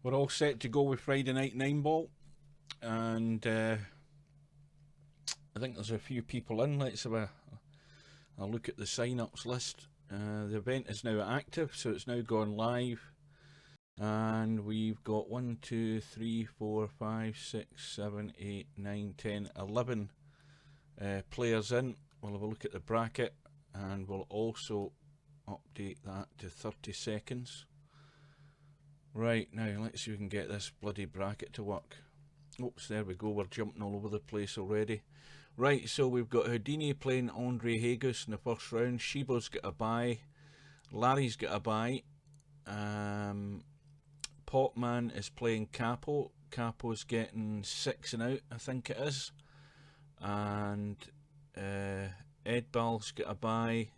We're all set to go with Friday night 9-ball, and I think there's a few people in. Let's have a look at the sign-ups list. The event is now active, so it's now gone live, and we've got 1, 2, 3, 4, 5, 6, 7, 8, 9, 10, 11 players in. We'll have a look at the bracket, and we'll also update that to 30 seconds. Right, now let's see if we can get this bloody bracket to work. Oops, there we go, we're jumping all over the place already. Right, so we've got Houdini playing Andre Hagus in the first round. Shibo's got a bye. Larry's got a bye. Popman is playing Capo. Capo's getting 6 and out, I think it is. And Ed Ball's got a bye.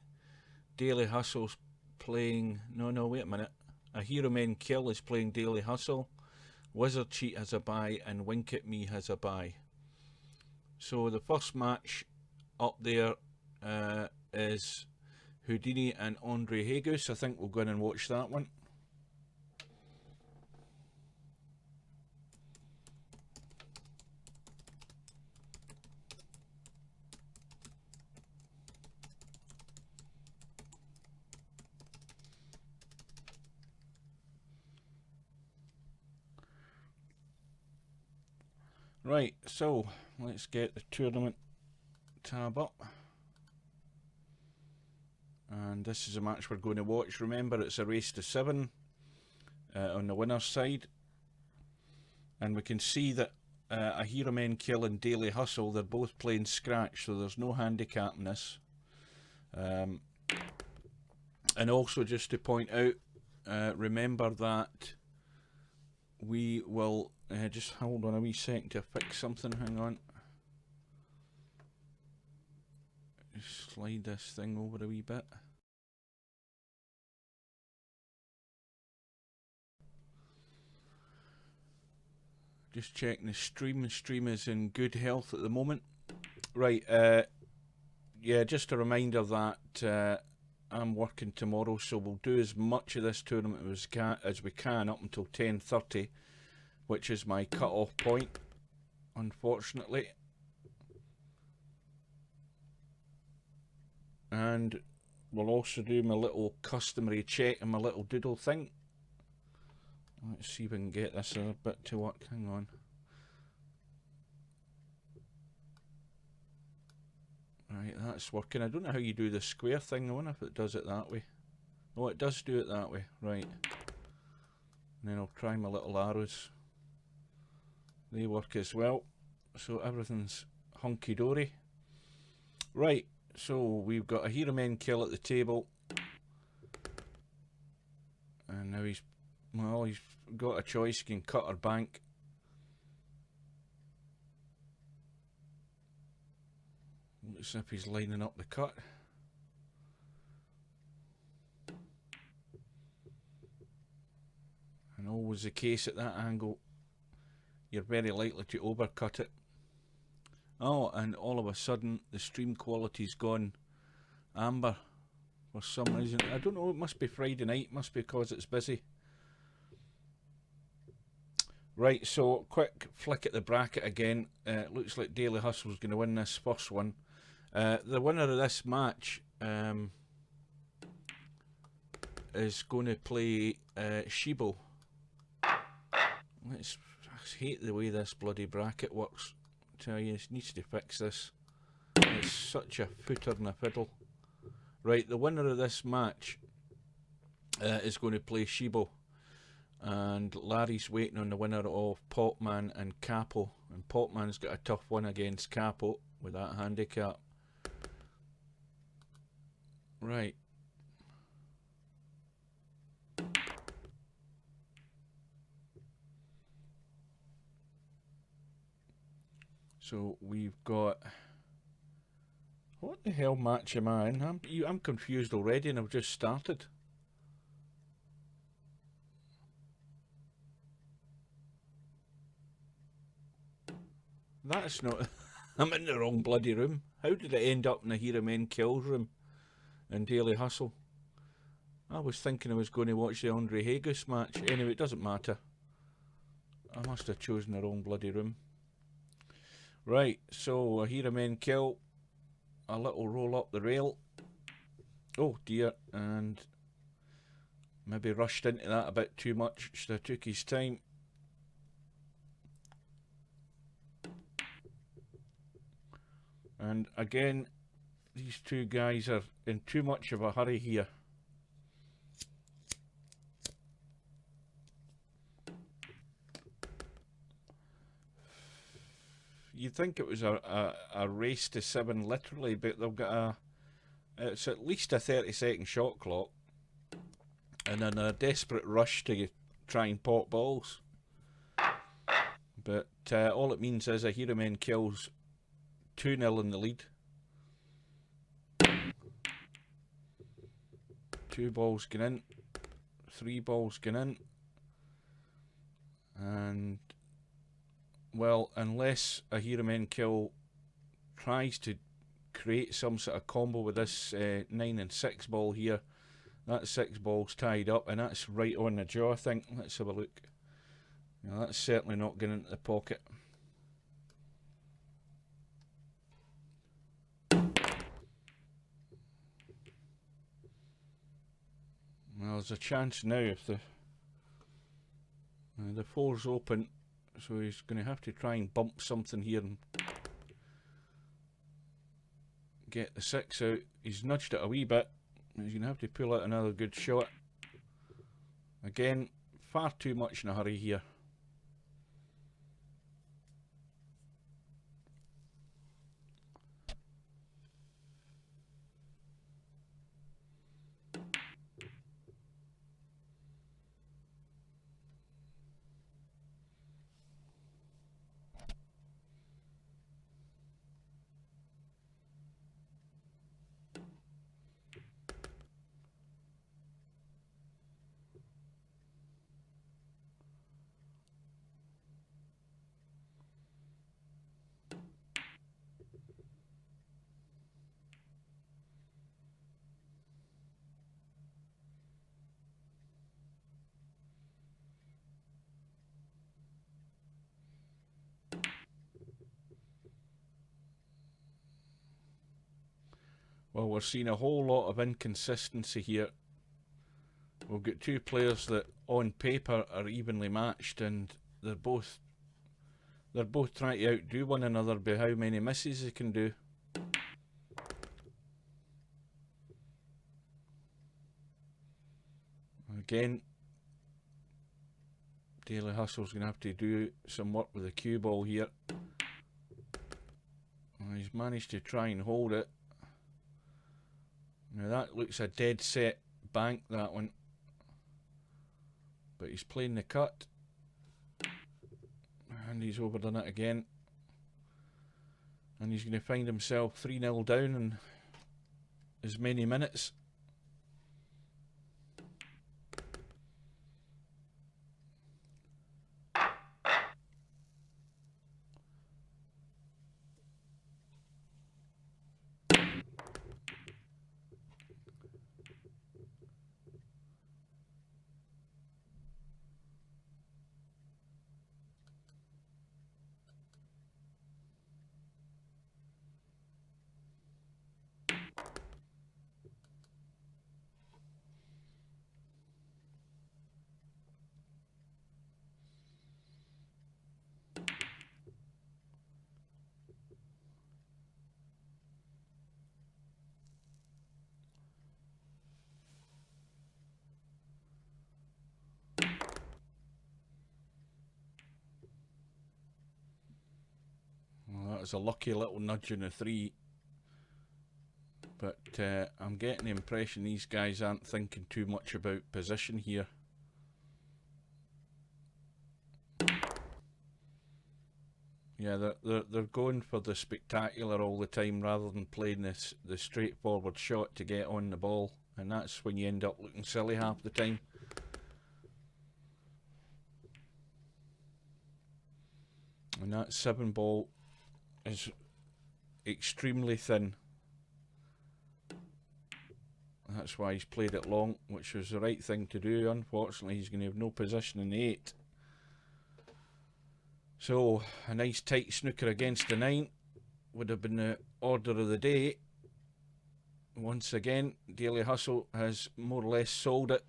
Daily Hustle's playing... No, wait a minute. A Hero Men Kill is playing Daily Hustle. Wizard Cheat has a bye, and Wink at Me has a bye. So the first match up there is Houdini and Andre Hagus. I think we'll go in and watch that one. Right, so let's get the tournament tab up. And this is a match we're going to watch. Remember, it's a race to 7 on the winner's side. And we can see that a Hero Men Kill and Daily Hustle, they're both playing scratch, so there's no handicap in this. And also, just to point out, remember that we will... just hold on a wee second to fix something, hang on. Just slide this thing over a wee bit. Just checking the stream. The stream is in good health at the moment. Right, yeah, just a reminder that I'm working tomorrow, so we'll do as much of this tournament as we can up until 10:30. Which is my cut-off point, unfortunately. And we'll also do my little customary check and my little doodle thing. Let's see if we can get this a bit to work. Hang on. Right, that's working. I don't know how you do the square thing. I wonder if it does it that way. Oh, it does do it that way. Right. And then I'll try my little arrows. They work as well, so everything's hunky-dory. Right, so we've got a Hero Men Kill at the table. And now he's got a choice. He can cut or bank. Looks as if he's lining up the cut. And always the case at that angle, you're very likely to overcut it. Oh, and all of a sudden the stream quality's gone amber for some reason. I don't know, it must be Friday night, must be because it's busy. Right, so quick flick at the bracket again. It looks like Daily Hustle's going to win this first one. The winner of this match is going to play Shibo. I hate the way this bloody bracket works. I tell you, it needs to fix this. It's such a footer and a fiddle. Right, the winner of this match is going to play Shibo. And Larry's waiting on the winner of Popman and Capo. And Popman's got a tough one against Capo with that handicap. Right. So we've got... What the hell match am I in? I'm confused already and I've just started. That's not... I'm in the wrong bloody room. How did it end up in the Hero Men Kills room in Daily Hustle? I was thinking I was going to watch the Andre Hagus match. Anyway, it doesn't matter. I must have chosen the wrong bloody room. Right, so I hear a men kill. A little roll up the rail. Oh dear, and maybe rushed into that a bit too much. Should have took his time. And again, these two guys are in too much of a hurry here. You'd think it was a race to 7 literally, but they've got it's at least a 30-second shot clock, and then a desperate rush to try and pop balls. But all it means is a hero men kills 2-0 in the lead. 2 balls going in, 3 balls going in, and well, unless a hero men kill tries to create some sort of combo with this 9 and 6 ball here, that 6 ball's tied up, and that's right on the jaw, I think. Let's have a look. Now, that's certainly not getting into the pocket. Well, there's a chance now if the 4's open, so he's going to have to try and bump something here and get the 6 out. He's nudged it a wee bit. He's going to have to pull out another good shot. Again, far too much in a hurry here. Well, we're seeing a whole lot of inconsistency here. We've got 2 players that on paper are evenly matched, and they're both trying to outdo one another by how many misses they can do. Again, Daily Hustle's going to have to do some work with the cue ball here. Well, he's managed to try and hold it. Now that looks a dead set bank, that one. But he's playing the cut. And he's overdone it again. And he's going to find himself 3-0 down in as many minutes. Well, that was a lucky little nudge in the 3. But I'm getting the impression these guys aren't thinking too much about position here. Yeah, they're going for the spectacular all the time rather than playing the straightforward shot to get on the ball, and that's when you end up looking silly half the time. And that 7 ball is extremely thin. That's why he's played it long, which was the right thing to do. Unfortunately, he's going to have no position in the 8. So a nice tight snooker against the 9 would have been the order of the day. Once again, Daily Hustle has more or less sold it.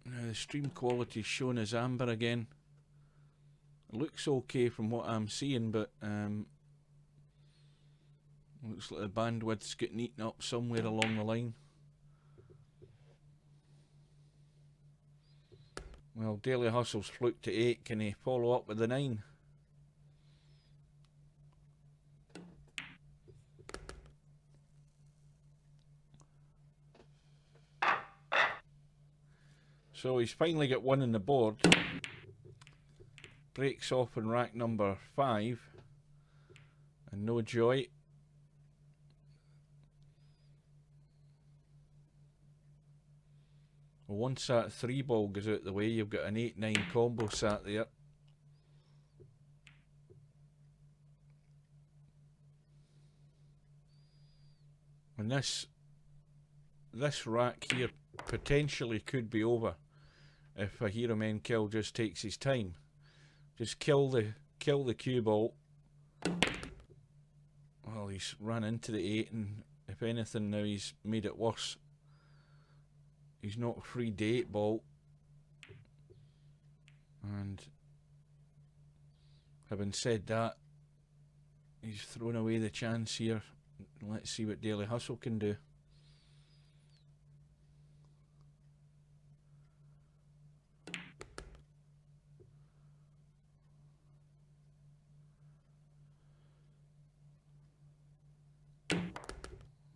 Now the stream quality is shown as amber again. It looks okay from what I'm seeing, but looks like the bandwidth's getting eaten up somewhere along the line. Well, Daily Hustle's fluked to 8. Can he follow up with the 9? So he's finally got one on the board. Breaks off in rack number 5. And no joy. Well, once that 3 ball goes out the way, you've got an 8-9 combo sat there. And this rack here potentially could be over if a hero men kill just takes his time. Just kill the cue ball. Well, he's run into the 8, and if anything now he's made it worse. He's not free to 8 ball. And having said that, he's thrown away the chance here. Let's see what Daily Hustle can do.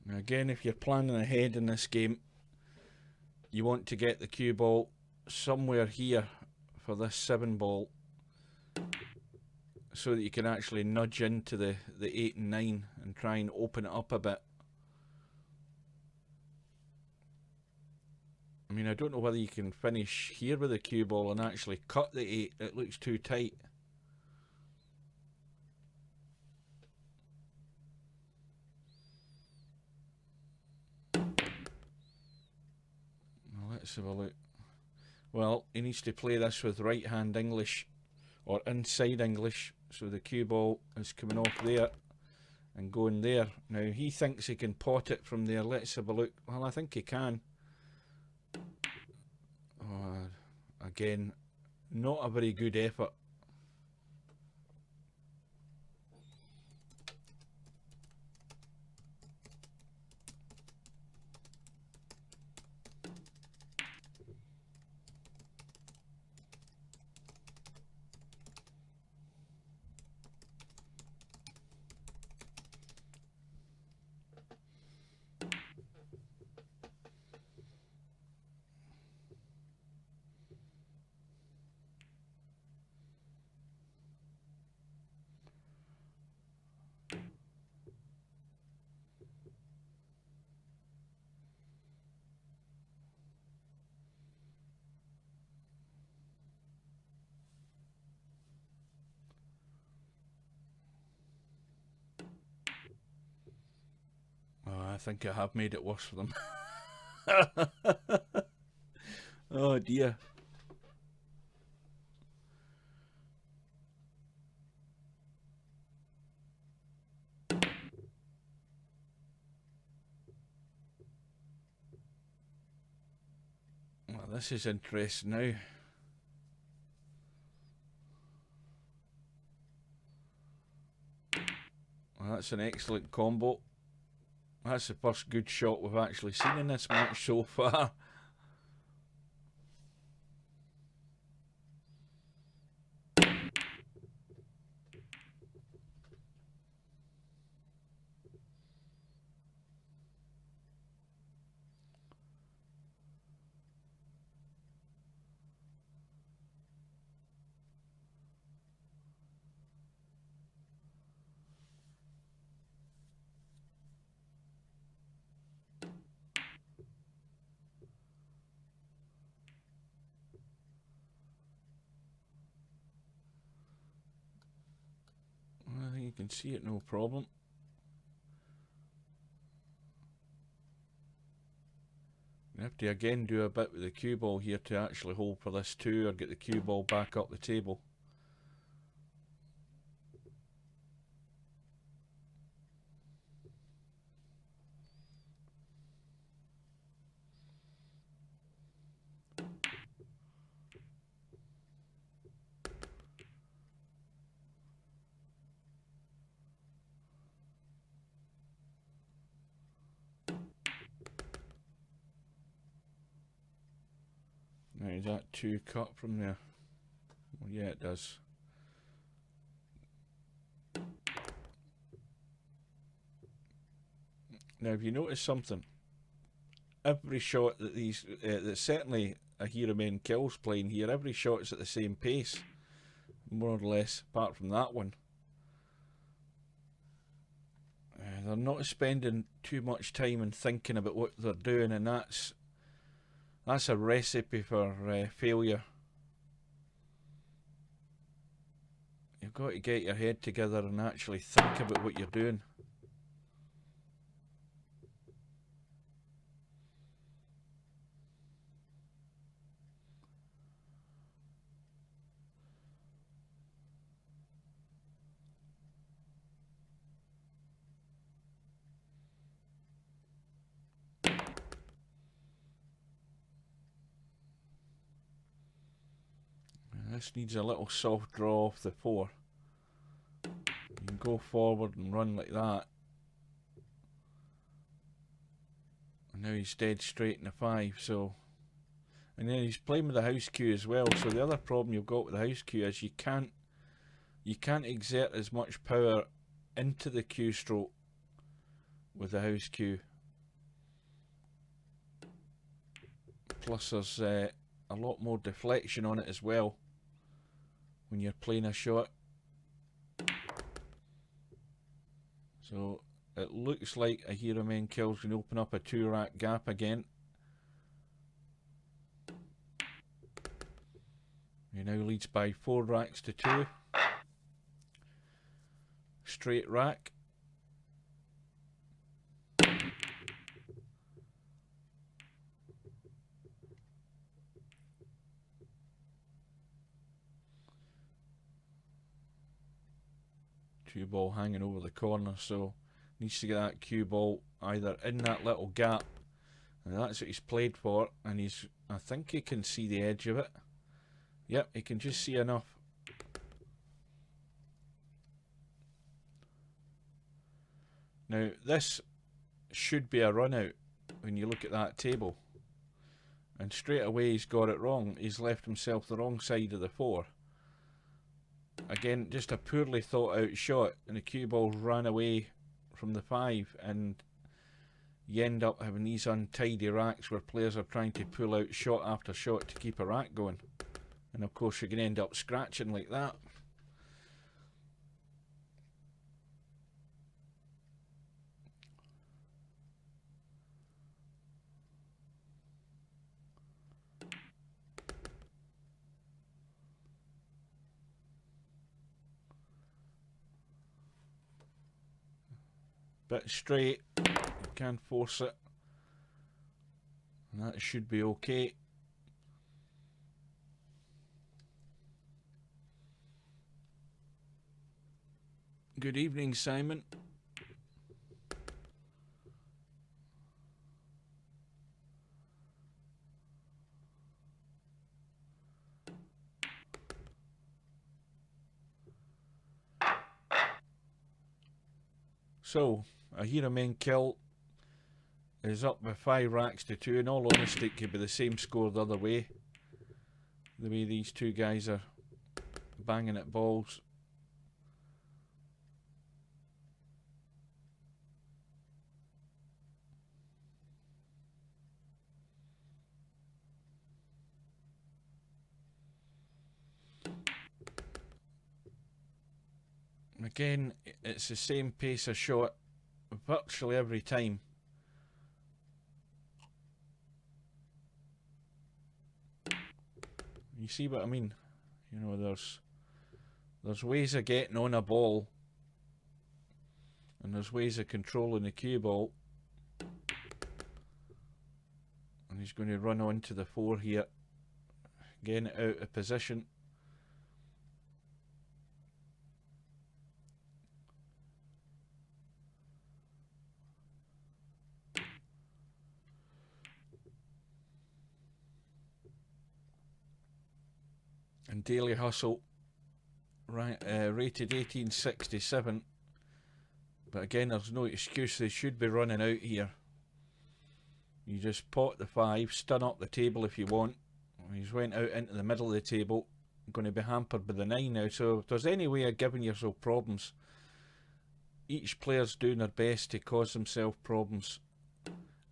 Now again, if you're planning ahead in this game, you want to get the cue ball somewhere here for this 7 ball, so that you can actually nudge into the 8 and 9 and try and open it up a bit. I mean, I don't know whether you can finish here with the cue ball and actually cut the 8. It looks too tight. Well, let's have a look. Well, he needs to play this with right hand English or inside English. So the cue ball is coming off there and going there. Now he thinks he can pot it from there. Let's have a look. Well, I think he can. Again, not a very good effort. I think I have made it worse for them. Oh dear. Well, this is interesting now. Well, that's an excellent combo. That's the first good shot we've actually seen in this match so far. I think you can see it no problem. You have to again do a bit with the cue ball here to actually hold for this 2 or get the cue ball back up the table. Now, is that 2 cut from there? Well, yeah, it does. Now, if you notice something, every shot that these, that's certainly a Hero Men Kills playing here, every shot's at the same pace, more or less, apart from that one. They're not spending too much time and thinking about what they're doing, and that's a recipe for failure. You've got to get your head together and actually think about what you're doing. This needs a little soft draw off the 4. You can go forward and run like that. And now he's dead straight in the 5, so... And then he's playing with the house cue as well, so the other problem you've got with the house cue is you can't exert as much power into the cue stroke with the house cue. Plus there's a lot more deflection on it as well when you're playing a shot. So it looks like a Hero Men Kills can open up a 2-rack gap again. He now leads by 4 racks to 2. Straight rack. Cue ball hanging over the corner, so needs to get that cue ball either in that little gap, and that's what he's played for, and I think he can see the edge of it. Yep, he can just see enough. Now this should be a run out when you look at that table, and straight away he's got it wrong. He's left himself the wrong side of the 4. Again, just a poorly thought out shot, and the cue ball ran away from the 5, and you end up having these untidy racks where players are trying to pull out shot after shot to keep a rack going, and of course you're going to end up scratching like that. Bit straight, you can't force it, and that should be okay. Good evening, Simon. So, a Hero Men Kill is up by 5 racks to 2. In all honesty, it could be the same score the other way. The way these two guys are banging at balls. Again, it's the same pace of shot virtually every time. You see what I mean? You know, there's ways of getting on a ball, and there's ways of controlling the cue ball. And He's going to run on to the 4 here. Getting it out of position. And Daily Hustle, right, rated 1867. But again, there's no excuse. They should be running out here. You just pot the 5, stun up the table if you want. He's went out into the middle of the table. Going to be hampered by the 9 now. So if there's any way of giving yourself problems, each player's doing their best to cause themselves problems.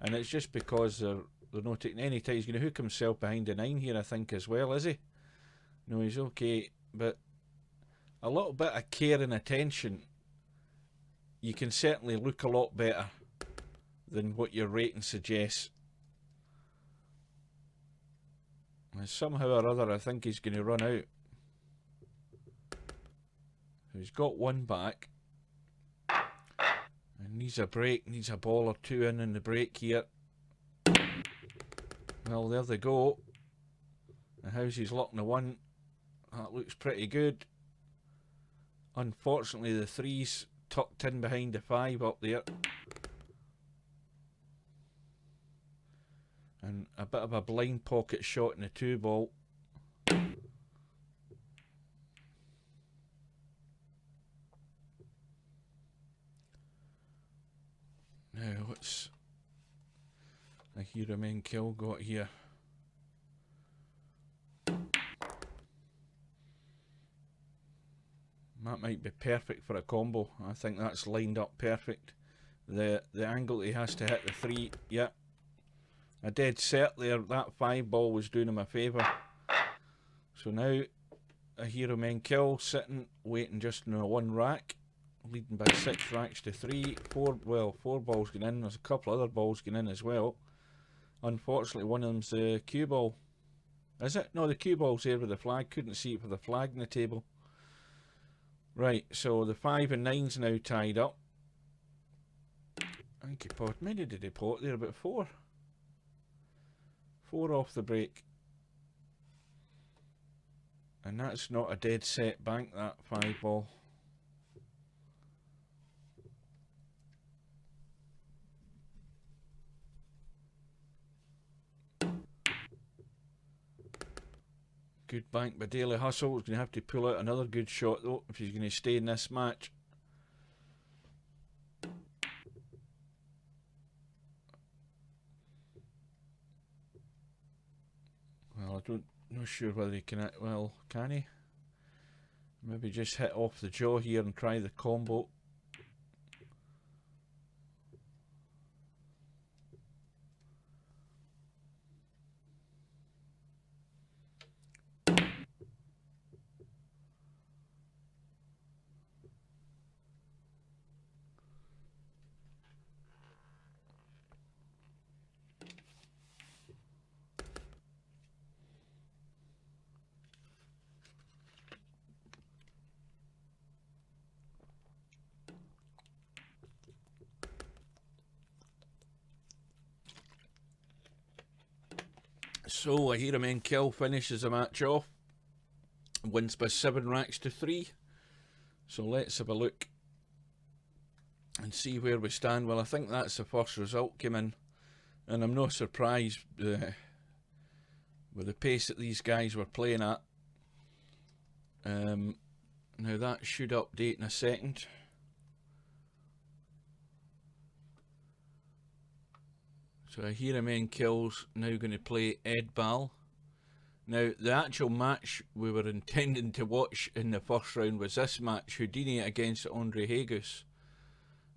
And it's just because they're not taking any time. He's going to hook himself behind the 9 here, I think, as well, is he? No, he's okay. But a little bit of care and attention, you can certainly look a lot better than what your rating suggests. And somehow or other, I think he's going to run out. He's got 1 back. And needs a break, needs a ball or 2 in the break here. Well, there they go. And how's he's locking the 1? That looks pretty good. Unfortunately, the 3's tucked in behind the 5 up there. And a bit of a blind pocket shot in the 2 ball. Now, what's the hero main kill got here? That might be perfect for a combo. I think that's lined up perfect. The angle he has to hit the 3, yeah. A dead set there. That 5 ball was doing him a favour. So now a hero main kill, sitting, waiting just in a 1 rack. Leading by 6 racks to 3. 4, well, 4 balls going in. There's a couple other balls going in as well. Unfortunately, one of them's the cue ball. Is it? No, the cue ball's there with the flag. Couldn't see it for the flag in the table. Right, so the 5 and 9's now tied up. I think he pot. Many did he pot there? About 4. 4 off the break. And that's not a dead set bank, that 5 ball. Good bank by Daily Hustle. He's going to have to pull out another good shot though if he's going to stay in this match. Well, not sure whether he can. Well, can he? Maybe just hit off the jaw here and try the combo. So a hero main kill finishes the match off. Wins by 7 racks to 3. So let's have a look and see where we stand. Well, I think that's the first result came in, and I'm not surprised with the pace that these guys were playing at. Now that should update in a second. So a hero main kill's now going to play Ed Ball. Now the actual match we were intending to watch in the first round was this match, Houdini against Andre Hagus.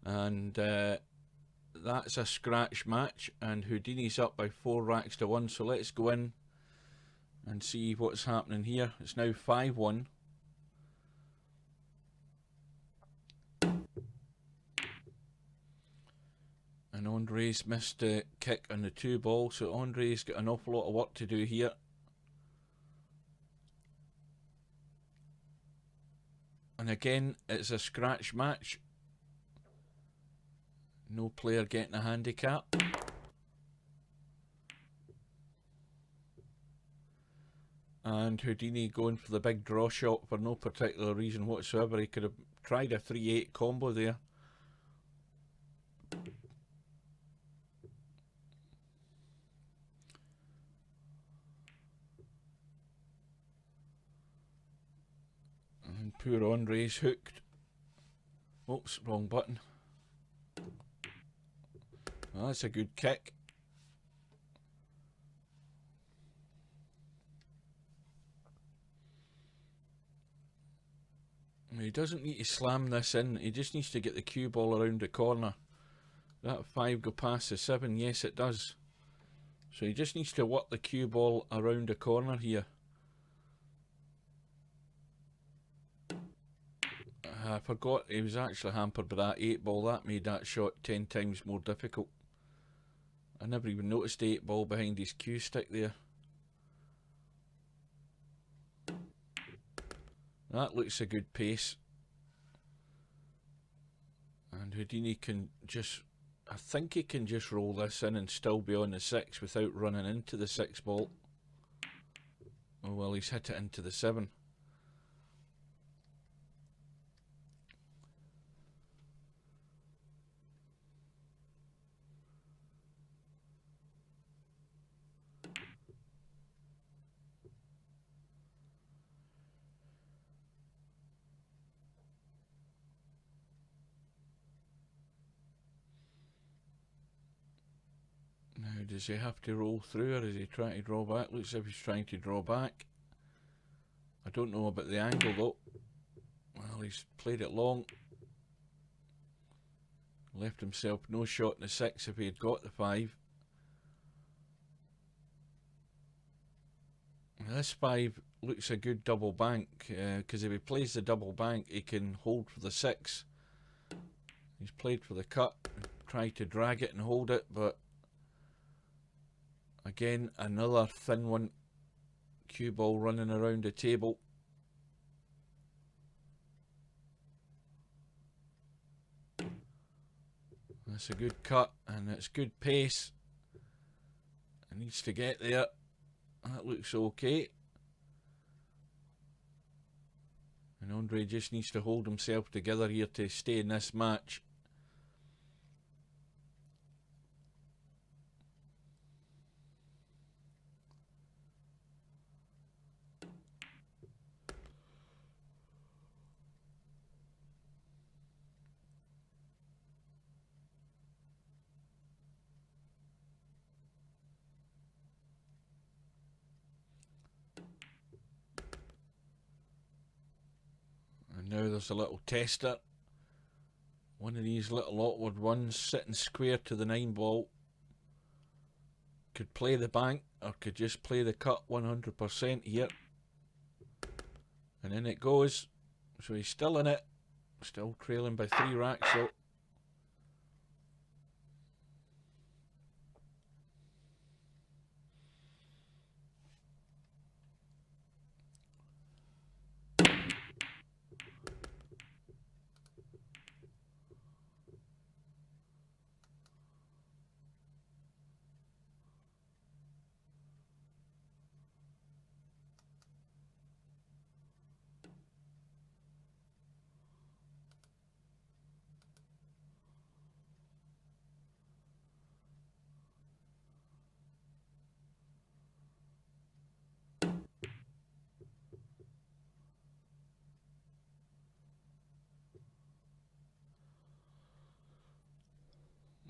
And that's a scratch match, and Houdini's up by 4 racks to 1. So let's go in and see what's happening here. It's now 5-1. And Andre's missed a kick on the 2 ball, so Andre's got an awful lot of work to do here. And again, it's a scratch match. No player getting a handicap. And Houdini going for the big draw shot for no particular reason whatsoever. He could have tried a 3-8 combo there. And poor Andre's hooked. Oops, wrong button. Oh, that's a good kick. He doesn't need to slam this in, he just needs to get the cue ball around the corner. That 5 go past the 7, yes it does. So he just needs to work the cue ball around the corner here. I forgot he was actually hampered by that 8 ball, that made that shot 10 times more difficult. I never even noticed the 8 ball behind his cue stick there. That looks a good pace. And Houdini can just, I think he can just roll this in and still be on the 6 without running into the 6 ball. Oh well, he's hit it into the 7. Now, does he have to roll through or is he trying to draw back? Looks as if he's trying to draw back. I don't know about the angle though. Well, he's played it long. Left himself no shot in the 6 if he had got the 5. This 5 looks a good double bank, because if he plays the double bank he can hold for the 6. He's played for the cut, tried to drag it and hold it, but again another thin one. Cue ball running around the table. That's a good cut and it's good pace. It needs to get there. That looks okay. And Andre just needs to hold himself together here to stay in this match. Now there's a little tester. One of these little awkward ones sitting square to the 9 ball. Could play the bank or could just play the cut 100% here. And in it goes. So he's still in it. Still trailing by 3 racks though.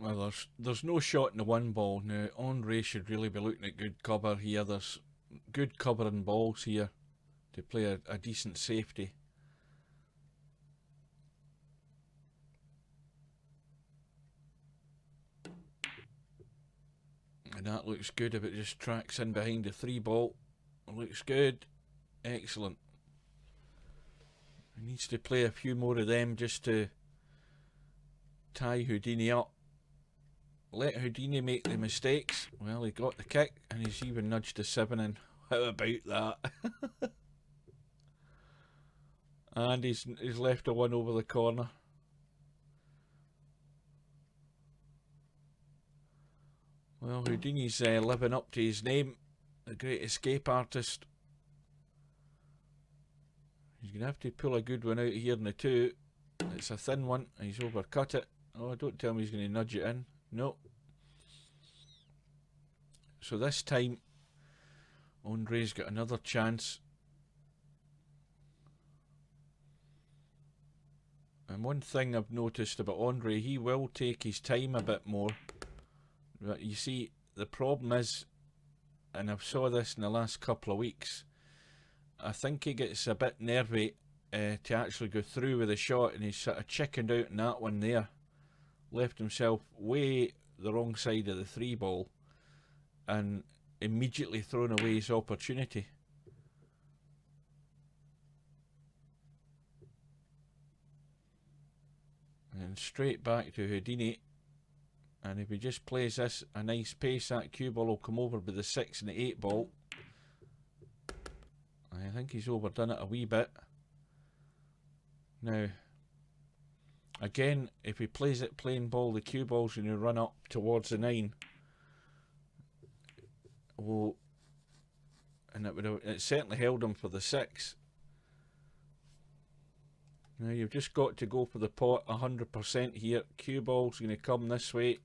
Well, there's no shot in the 1 ball now. Andre should really be looking at good cover here. There's good covering balls here to play a decent safety. And that looks good if it just tracks in behind the 3 ball. It looks good. Excellent. He needs to play a few more of them just to tie Houdini up. Let Houdini make the mistakes. Well, he got the kick and he's even nudged the 7 in. How about that? And he's left a 1 over the corner. Well, Houdini's living up to his name. The great escape artist. He's going to have to pull a good one out here in the 2. It's a thin one. He's overcut it. Oh, don't tell me he's going to nudge it in. No. So this time, Andre's got another chance. And one thing I've noticed about Andre, he will take his time a bit more. But you see, the problem is, and I've saw this in the last couple of weeks, I think he gets a bit nervy to actually go through with the shot, and he's sort of chickened out in that one there. Left himself way the wrong side of the 3 ball and immediately thrown away his opportunity. And straight back to Houdini. And if he just plays this a nice pace, that cue ball will come over with the 6 and the 8 ball. I think he's overdone it a wee bit. Now, again, if he plays it plain ball, the cue ball's going to run up towards the 9. Well, and it certainly held him for the 6. Now you've just got to go for the pot 100% here. Cue ball's going to come this way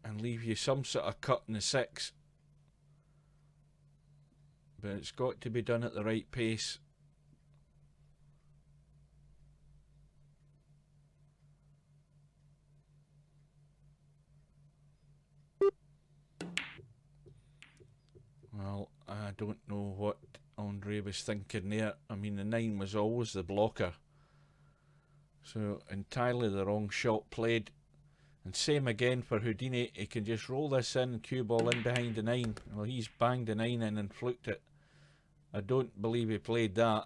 and leave you some sort of cut in the 6. But it's got to be done at the right pace. Well, I don't know what Andre was thinking there. I mean, the 9 was always the blocker. So entirely the wrong shot played. And same again for Houdini. He can just roll this in, cue ball in behind the 9. Well, he's banged the 9 in and fluked it. I don't believe he played that.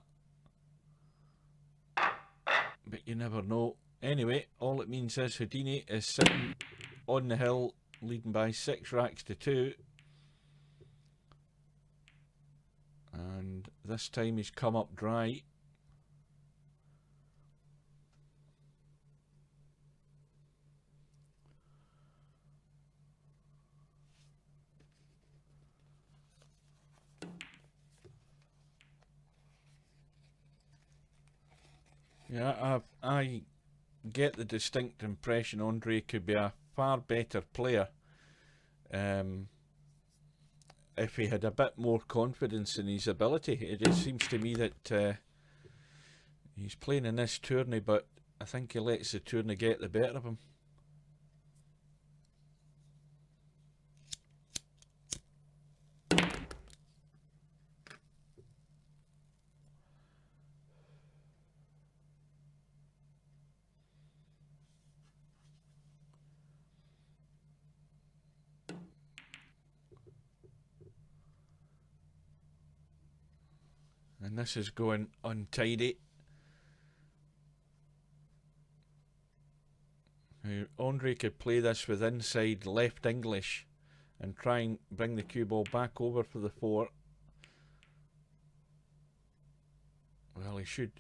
But you never know. Anyway, all it means is Houdini is sitting on the hill, leading by 6 racks to 2. And this time he's come up dry. Yeah, I get the distinct impression Andre could be a far better player if he had a bit more confidence in his ability. It just seems to me that he's playing in this tourney, but I think he lets the tourney get the better of him. And this is going untidy. Now, Andre could play this with inside left English and try and bring the cue ball back over for the 4. Well, he should,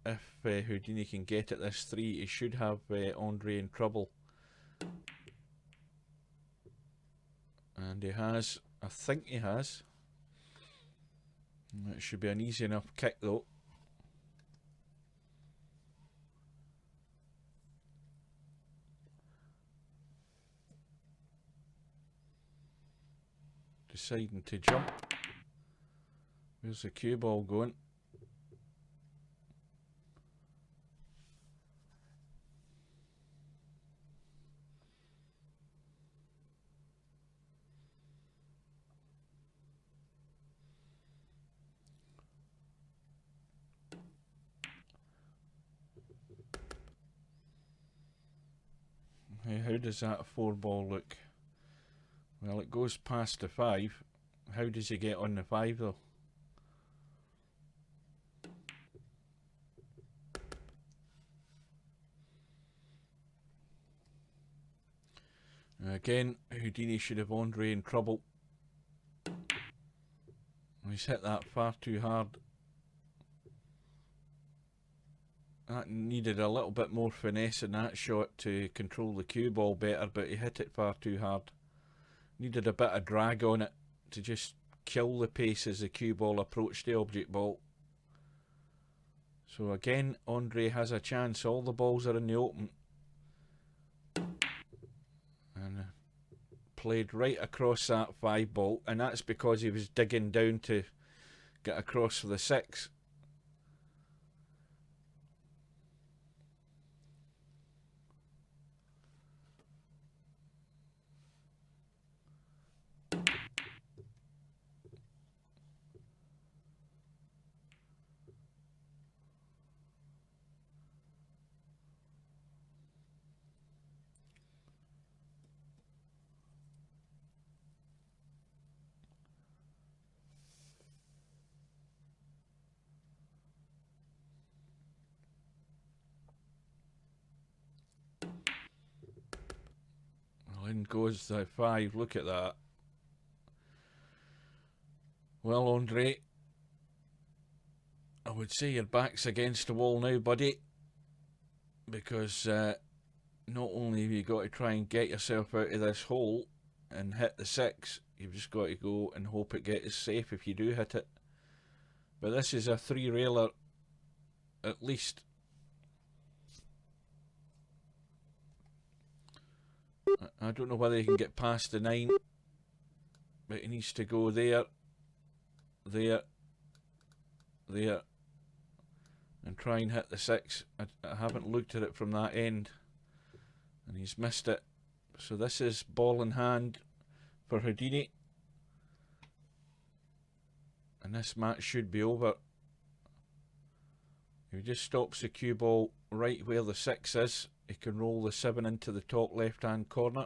if Houdini can get at this 3, he should have Andre in trouble. And he has, I think he has. It should be an easy enough kick though. Deciding to jump. Where's the cue ball going? How does that 4 ball look? Well, it goes past the 5. How does he get on the 5 though? Again, Houdini should have Andre in trouble. He's hit that far too hard. That needed a little bit more finesse in that shot to control the cue ball better, but he hit it far too hard. Needed a bit of drag on it to just kill the pace as the cue ball approached the object ball. So again, Andre has a chance. All the balls are in the open. And played right across that 5 ball, and that's because he was digging down to get across for the 6. In goes the 5. Look at that. Well, Andre, I would say your back's against the wall now, buddy, because not only have you got to try and get yourself out of this hole and hit the 6, you've just got to go and hope it gets safe if you do hit it. But this is a 3-railer at least. I don't know whether he can get past the 9, but he needs to go there, there, there, and try and hit the 6. I haven't looked at it from that end, and he's missed it. So this is ball in hand for Houdini, and this match should be over. If he just stops the cue ball right where the 6 is, he can roll the 7 into the top left hand corner.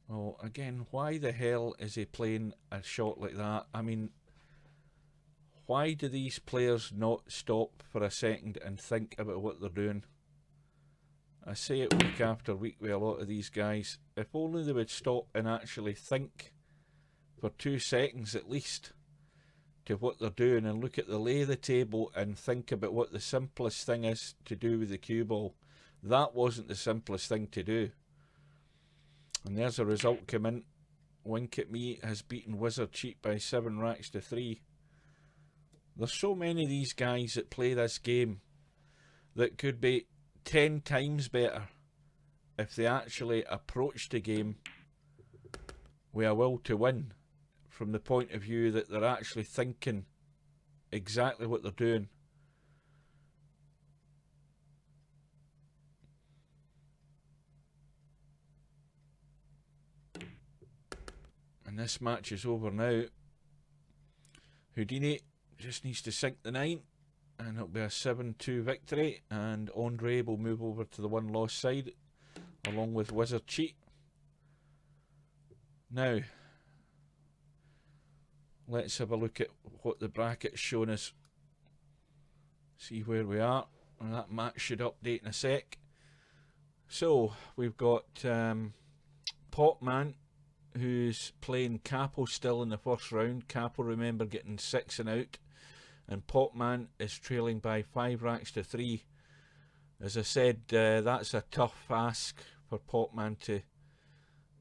Well, again, why the hell is he playing a shot like that? I mean, why do these players not stop for a second and think about what they're doing? I say it week after week with a lot of these guys. If only they would stop and actually think for 2 seconds at least to what they're doing, and look at the lay of the table and think about what the simplest thing is to do with the cue ball. That wasn't the simplest thing to do. And there's a result come in. Wink at Me has beaten Wizard Cheat by 7 racks to 3. There's so many of these guys that play this game that could be 10 times better if they actually approached the game with a will to win, from the point of view that they're actually thinking exactly what they're doing. And this match is over now. Houdini just needs to sink the 9, and it'll be a 7-2 victory, and Andre will move over to the 1-loss side along with Wizard Cheat. Now, let's have a look at what the bracket's shown us. See where we are. And that match should update in a sec. So, we've got Popman, who's playing Capo still in the first round. Capo, remember, getting 6 and out. And Popman is trailing by 5 racks to 3. As I said, that's a tough ask for Popman to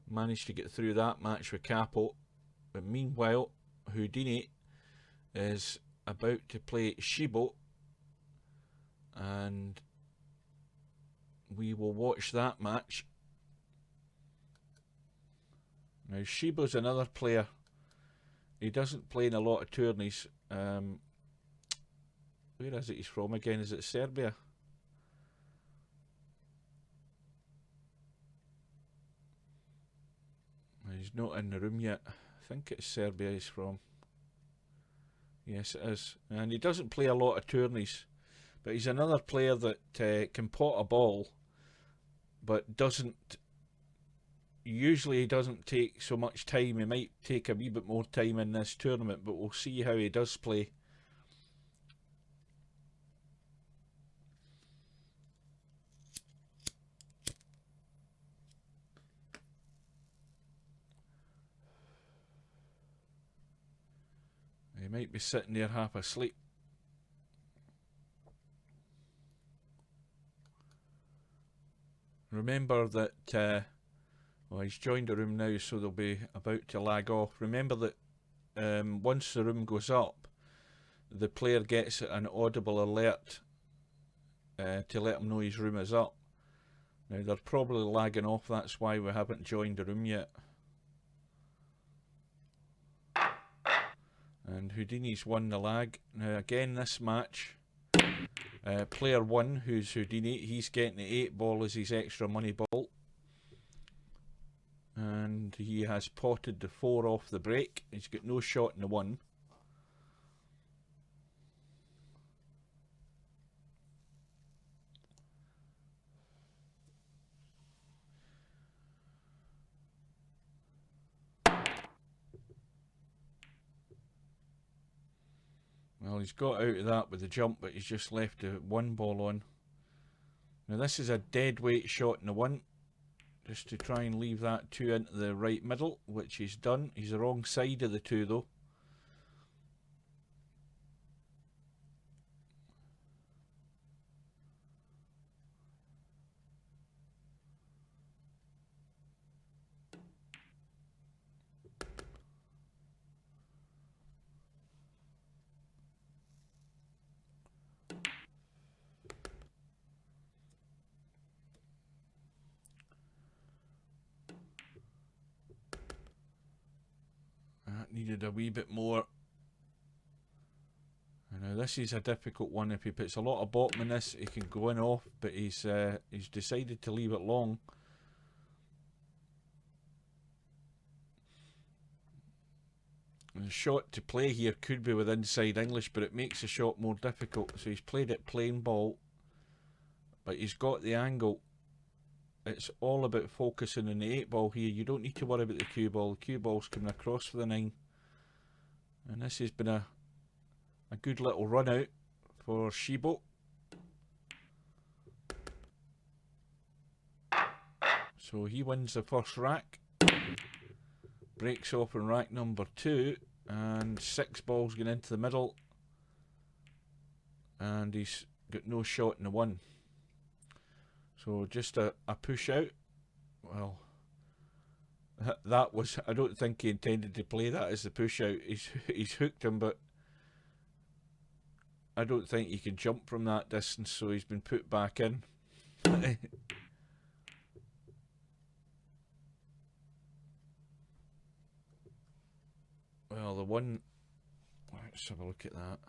manage to get through that match with Capo. But meanwhile, Houdini is about to play Shibo, and we will watch that match. Now, Shibo's another player. He doesn't play in a lot of tourneys. Where is it he's from again? Is it Serbia? He's not in the room yet. I think it's Serbia he's from. Yes, it is. And he doesn't play a lot of tourneys, but he's another player that can pot a ball, but doesn't. Usually he doesn't take so much time. He might take a wee bit more time in this tournament, but we'll see how he does play. He might be sitting there half asleep. Remember that, well, he's joined the room now, so they'll be about to lag off. Remember that once the room goes up, the player gets an audible alert to let them know his room is up. Now they're probably lagging off, that's why we haven't joined the room yet. And Houdini's won the lag. Now again this match, player 1, who's Houdini, he's getting the 8 ball as his extra money ball. And he has potted the 4 off the break. He's got no shot in the 1. Well, he's got out of that with the jump, but he's just left the 1 ball on. Now this is a dead weight shot in the 1, just to try and leave that 2 into the right middle, which he's done. He's the wrong side of the 2 though. That needed a wee bit more. Now this is a difficult one. If he puts a lot of bottom in this, he can go in off, but he's decided to leave it long. The shot to play here could be with inside English, but it makes the shot more difficult. So he's played it plain ball, but he's got the angle. It's all about focusing on the 8 ball here. You don't need to worry about the cue ball. The cue ball's coming across for the 9. And this has been a good little run out for Shibo. So he wins the first rack. Breaks off in rack number 2. And 6 balls going into the middle. And he's got no shot in the 1. So just a push out. Well, that was, I don't think he intended to play that as the push out. He's hooked him, but I don't think he can jump from that distance, so he's been put back in. Well, the 1, let's have a look at that.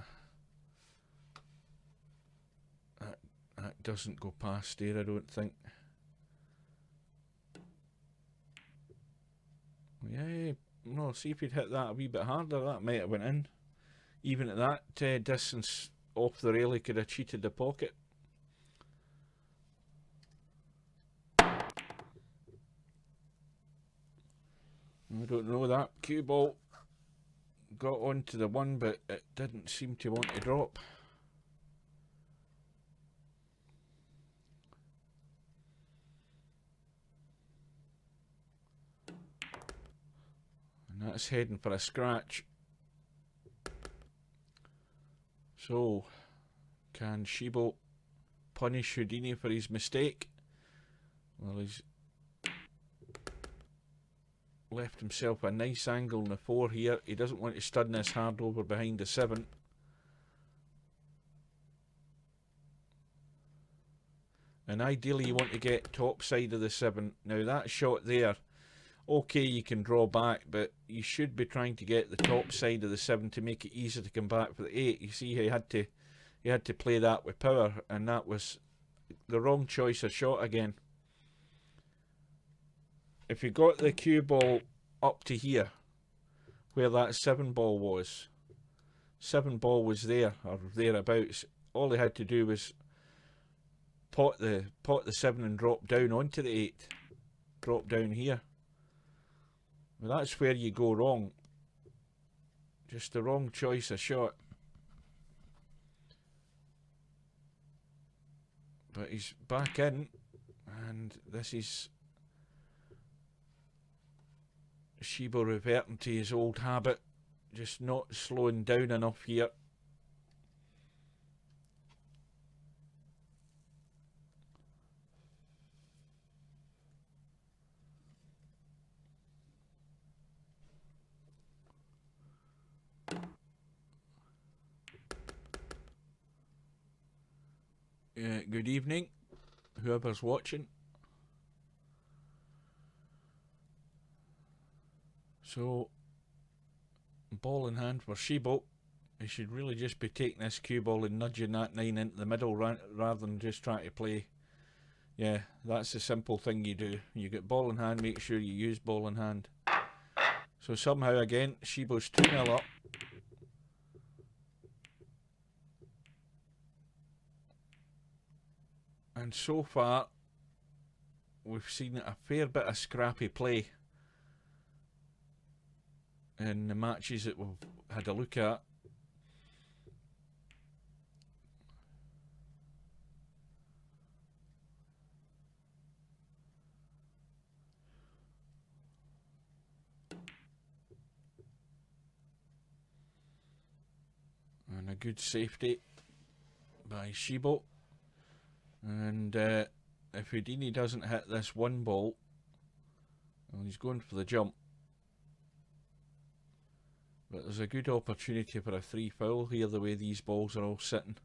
That doesn't go past there, I don't think. Yeah, no, see if he'd hit that a wee bit harder, that might have went in. Even at that distance off the rail, he could have cheated the pocket. I don't know, that cue ball got onto the 1, but it didn't seem to want to drop. And that's heading for a scratch. So, can Shibo punish Houdini for his mistake? Well, he's left himself a nice angle in the 4 here. He doesn't want to stun this hard over behind the 7. And ideally you want to get top side of the 7. Now that shot there, okay, you can draw back, but you should be trying to get the top side of the 7 to make it easier to come back for the 8. You see, he had to play that with power, and that was the wrong choice of shot again. If you got the cue ball up to here, where that 7 ball was, 7 ball was there, or thereabouts, all he had to do was pot the 7 and drop down onto the 8. Drop down here. Well, that's where you go wrong. Just the wrong choice of shot. But he's back in, and this is Shibo reverting to his old habit, just not slowing down enough here. Good evening, whoever's watching. So, ball in hand for Shibo. He should really just be taking this cue ball and nudging that 9 into the middle rather than just trying to play. Yeah, that's the simple thing you do. You get ball in hand, make sure you use ball in hand. So somehow again, Shibo's 2-0 up. And so far, we've seen a fair bit of scrappy play in the matches that we've had a look at. And a good safety by Shibo. And if Houdini doesn't hit this one ball, well, he's going for the jump. But there's a good opportunity for a 3 foul here, the way these balls are all sitting.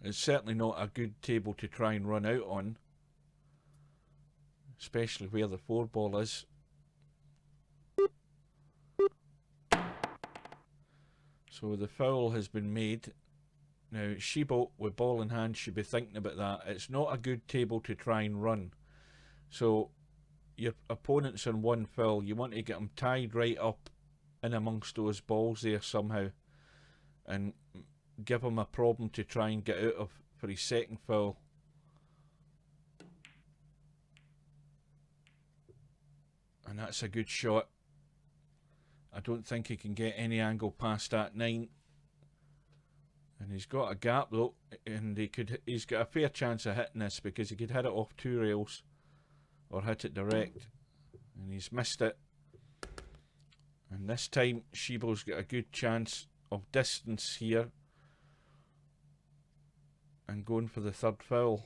It's certainly not a good table to try and run out on, especially where the 4 ball is. So the foul has been made. Now Shibo with ball in hand should be thinking about that. It's not a good table to try and run. So your opponent's on 1 foul. You want to get them tied right up in amongst those balls there somehow, and give him a problem to try and get out of for his 2nd foul. And that's a good shot. I don't think he can get any angle past that 9. And he's got a gap though, and he's got a fair chance of hitting this, because he could hit it off 2 rails or hit it direct. And he's missed it. And this time Shibo's got a good chance of distance here and going for the 3rd foul.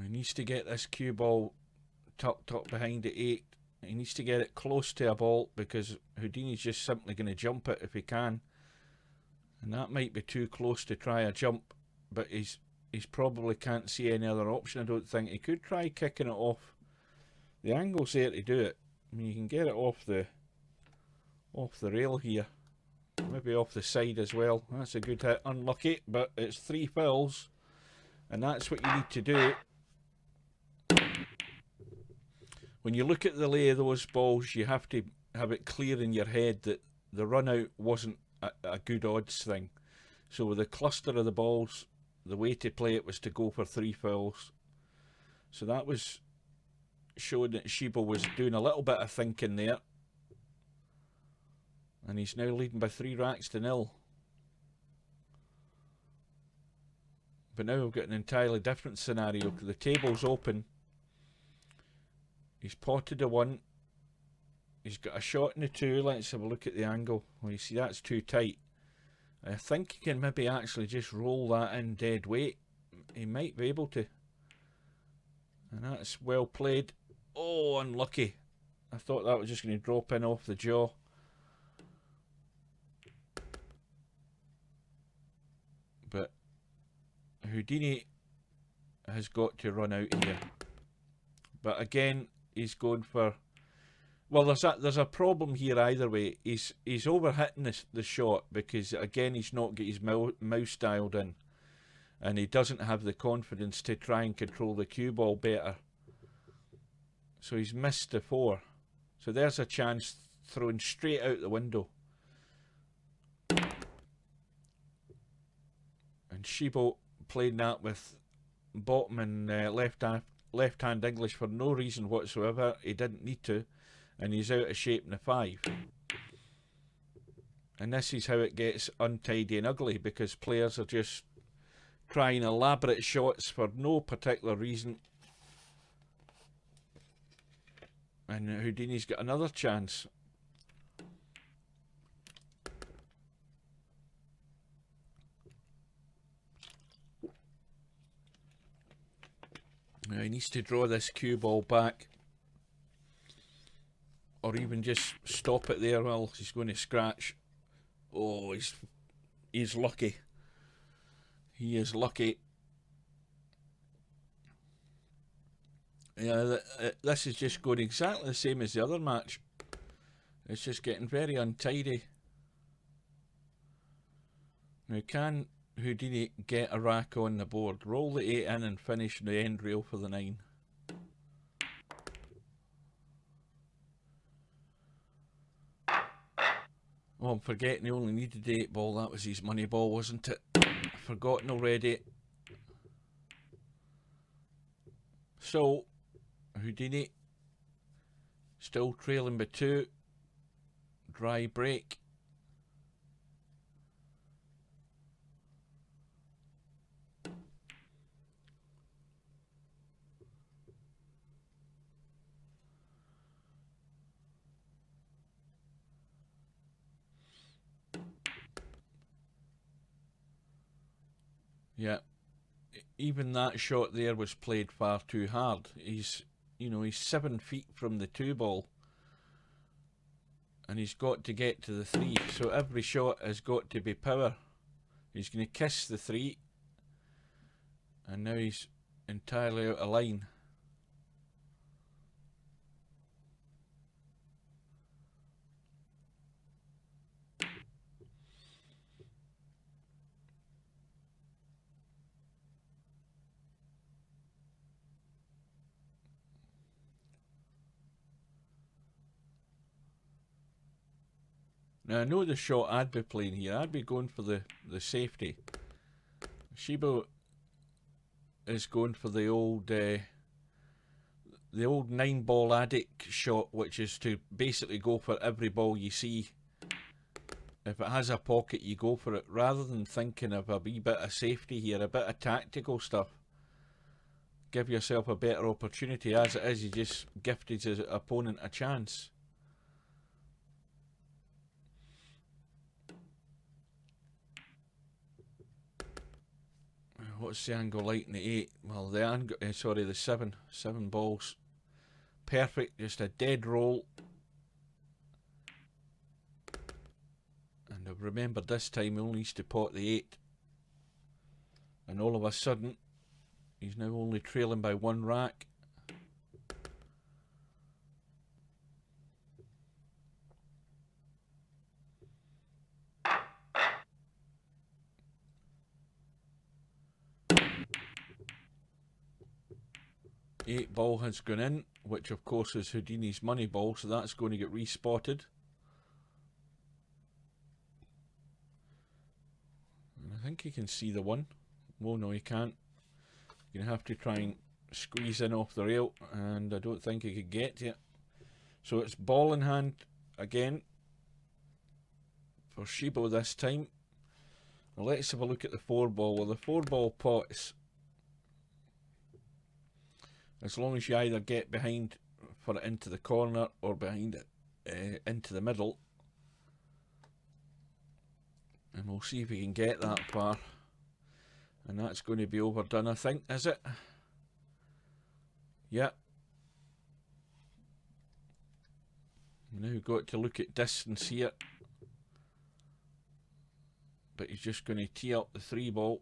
He needs to get this cue ball tucked up behind the 8. He needs to get it close to a ball, because Houdini's just simply going to jump it if he can. And that might be too close to try a jump, but he's probably can't see any other option, I don't think. He could try kicking it off. The angle's there to do it. I mean, you can get it off the rail here. Maybe off the side as well. That's a good hit. Unlucky, but it's 3 fouls, and that's what you need to do. When you look at the lay of those balls, you have to have it clear in your head that the run out wasn't a good odds thing. So with the cluster of the balls, the way to play it was to go for 3 fouls. So that was showing that Shibo was doing a little bit of thinking there. And he's now leading by 3 racks to 0. But now we've got an entirely different scenario. The table's open. He's potted a 1. He's got a shot in the 2. Let's have a look at the angle. Well, you see that's too tight. I think he can maybe actually just roll that in dead weight. He might be able to. And that's well played. Oh, unlucky. I thought that was just going to drop in off the jaw. But Houdini has got to run out here. But again, he's going for... Well, there's a problem here either way. He's overhitting the shot, because again he's not got his mouse dialed in, and he doesn't have the confidence to try and control the cue ball better. So he's missed the 4. So there's a chance thrown straight out the window. And Shibo played that with bottom and left hand English for no reason whatsoever. He didn't need to. And he's out of shape in the 5. And this is how it gets untidy and ugly, because players are just trying elaborate shots for no particular reason. And Houdini's got another chance. Now he needs to draw this cue ball back, or even just stop it there while he's going to scratch. Oh, he's lucky. He is lucky. Yeah, this is just going exactly the same as the other match. It's just getting very untidy. Now, can Houdini get a rack on the board? Roll the 8 in and finish the end rail for the 9. Oh, I'm forgetting he only needed the 8 ball. That was his money ball, wasn't it? Forgotten already. So, Houdini still trailing by 2. Dry break. Yeah, even that shot there was played far too hard. He's 7 feet from the 2 ball. And he's got to get to the 3. So every shot has got to be power. He's going to kiss the 3. And now he's entirely out of line. Now I know the shot I'd be playing here. I'd be going for the safety. Shibo is going for the old 9 ball addict shot, which is to basically go for every ball you see. If it has a pocket, you go for it, rather than thinking of a wee bit of safety here, a bit of tactical stuff. Give yourself a better opportunity. As it is, he just gifted his opponent a chance. What's the angle like in the 8? Well, the angle, sorry, the 7 balls. Perfect, just a dead roll. And I've remembered this time he only needs to pot the 8. And all of a sudden, he's now only trailing by 1 rack. Eight ball has gone in, which of course is Houdini's money ball, so that's going to get respotted. And I think he can see the 1. Oh no, he can't. You're going to have to try and squeeze in off the rail, and I don't think he could get to it. So it's ball in hand again for Shibo this time. Now let's have a look at the 4 ball. Well, the 4 ball pots, as long as you either get behind for it into the corner or behind it into the middle. And we'll see if we can get that far. And that's going to be overdone, I think, is it? Yeah. Now we've got to look at distance here. But he's just going to tee up the 3 ball.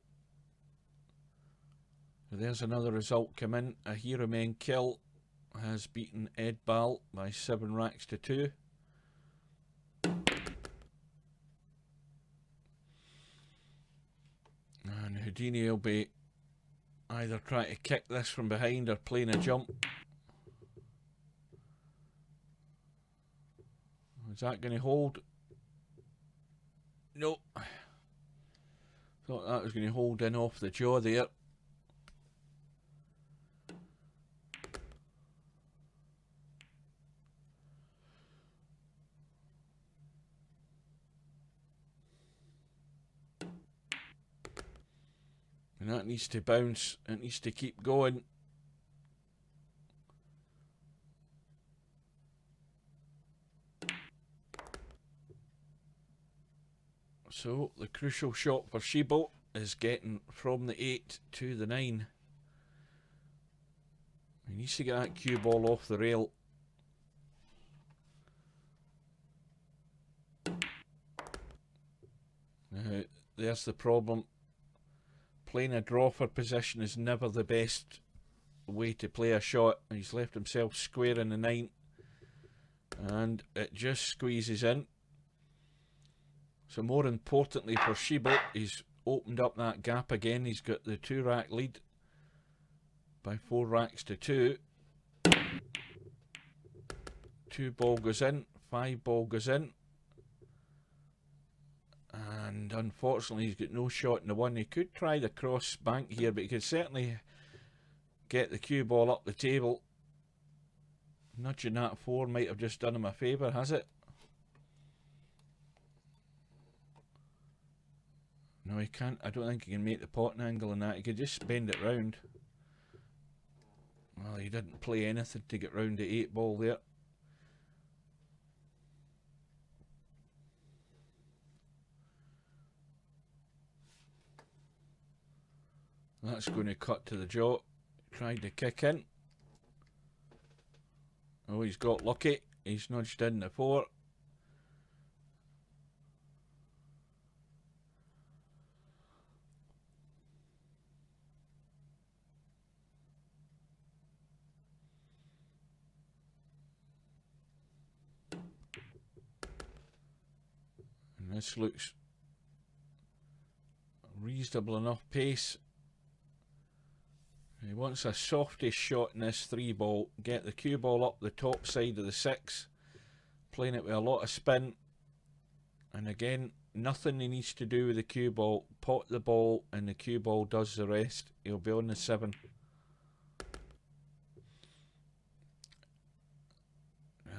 There's another result come in. A Hero Men Kill has beaten Ed Ball by 7 racks to 2. And Houdini will be either trying to kick this from behind or playing a jump. Is that going to hold? No. Thought that was going to hold in off the jaw there. And that needs to bounce. It needs to keep going. So the crucial shot for Shibo is getting from the 8 to the 9. He needs to get that cue ball off the rail. There's the problem. Playing a draw for position is never the best way to play a shot. He's left himself square in the 9, and it just squeezes in. So more importantly for Shibo, he's opened up that gap again. He's got the 2-rack lead by 4 racks to 2. 2 ball goes in, 5 ball goes in, and unfortunately he's got no shot in the 1. He could try the cross bank here, but he could certainly get the cue ball up the table. Nudging that 4 might have just done him a favour, has it? No, he can't. I don't think he can make the potting angle in that. He could just bend it round. Well, he didn't play anything to get round the 8 ball there. That's going to cut to the jaw. Tried to kick in. Oh, he's got lucky. He's nudged in the 4. And this looks reasonable enough pace. He wants a softish shot in this 3 ball. Get the cue ball up the top side of the 6. Playing it with a lot of spin. And again, nothing he needs to do with the cue ball. Pot the ball and the cue ball does the rest. He'll be on the 7.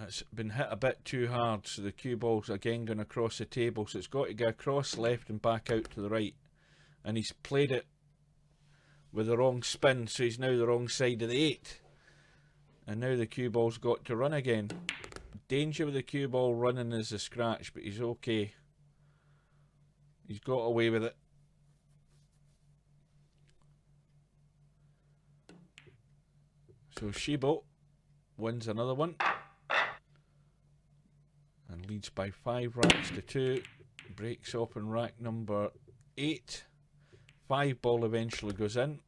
It's been hit a bit too hard, so the cue ball's again going across the table. So it's got to go across left and back out to the right. And he's played it with the wrong spin, so he's now the wrong side of the 8. And now the cue ball's got to run again. Danger with the cue ball running is a scratch, but he's okay. He's got away with it. So Shibo wins another one. And leads by 5 racks to 2. Breaks open rack number 8. 5 ball eventually goes in.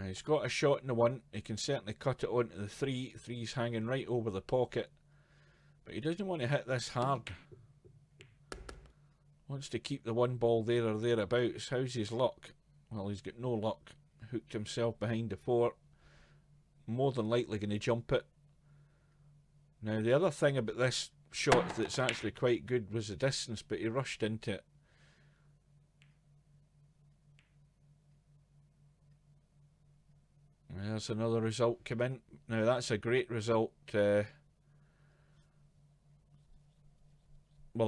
He's got a shot in the 1. He can certainly cut it onto the 3. 3's hanging right over the pocket. But he doesn't want to hit this hard. Wants to keep the 1 ball there or thereabouts. How's his luck? Well, he's got no luck. Hooked himself behind the 4. More than likely going to jump it. Now the other thing about this shot that's actually quite good was the distance, but he rushed into it. There's another result come in. Now that's a great result. Well,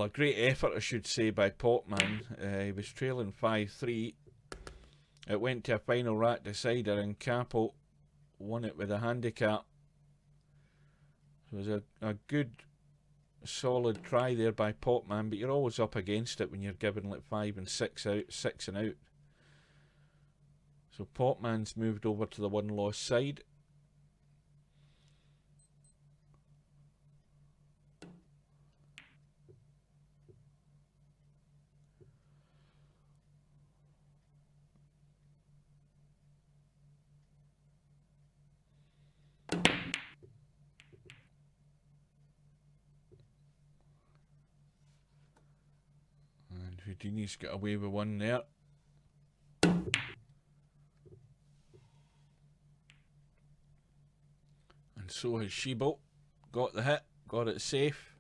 a great effort, I should say, by Potman. He was trailing 5-3. It went to a final rack decider, and Capo won it with a handicap. So it was a good, solid try there by Potman, but you're always up against it when you're given like 5 and 6 out, 6 and out. So Potman's moved over to the 1 loss side. And Houdini's got away with 1 there. And so has Shibo. Got the hit, got it safe.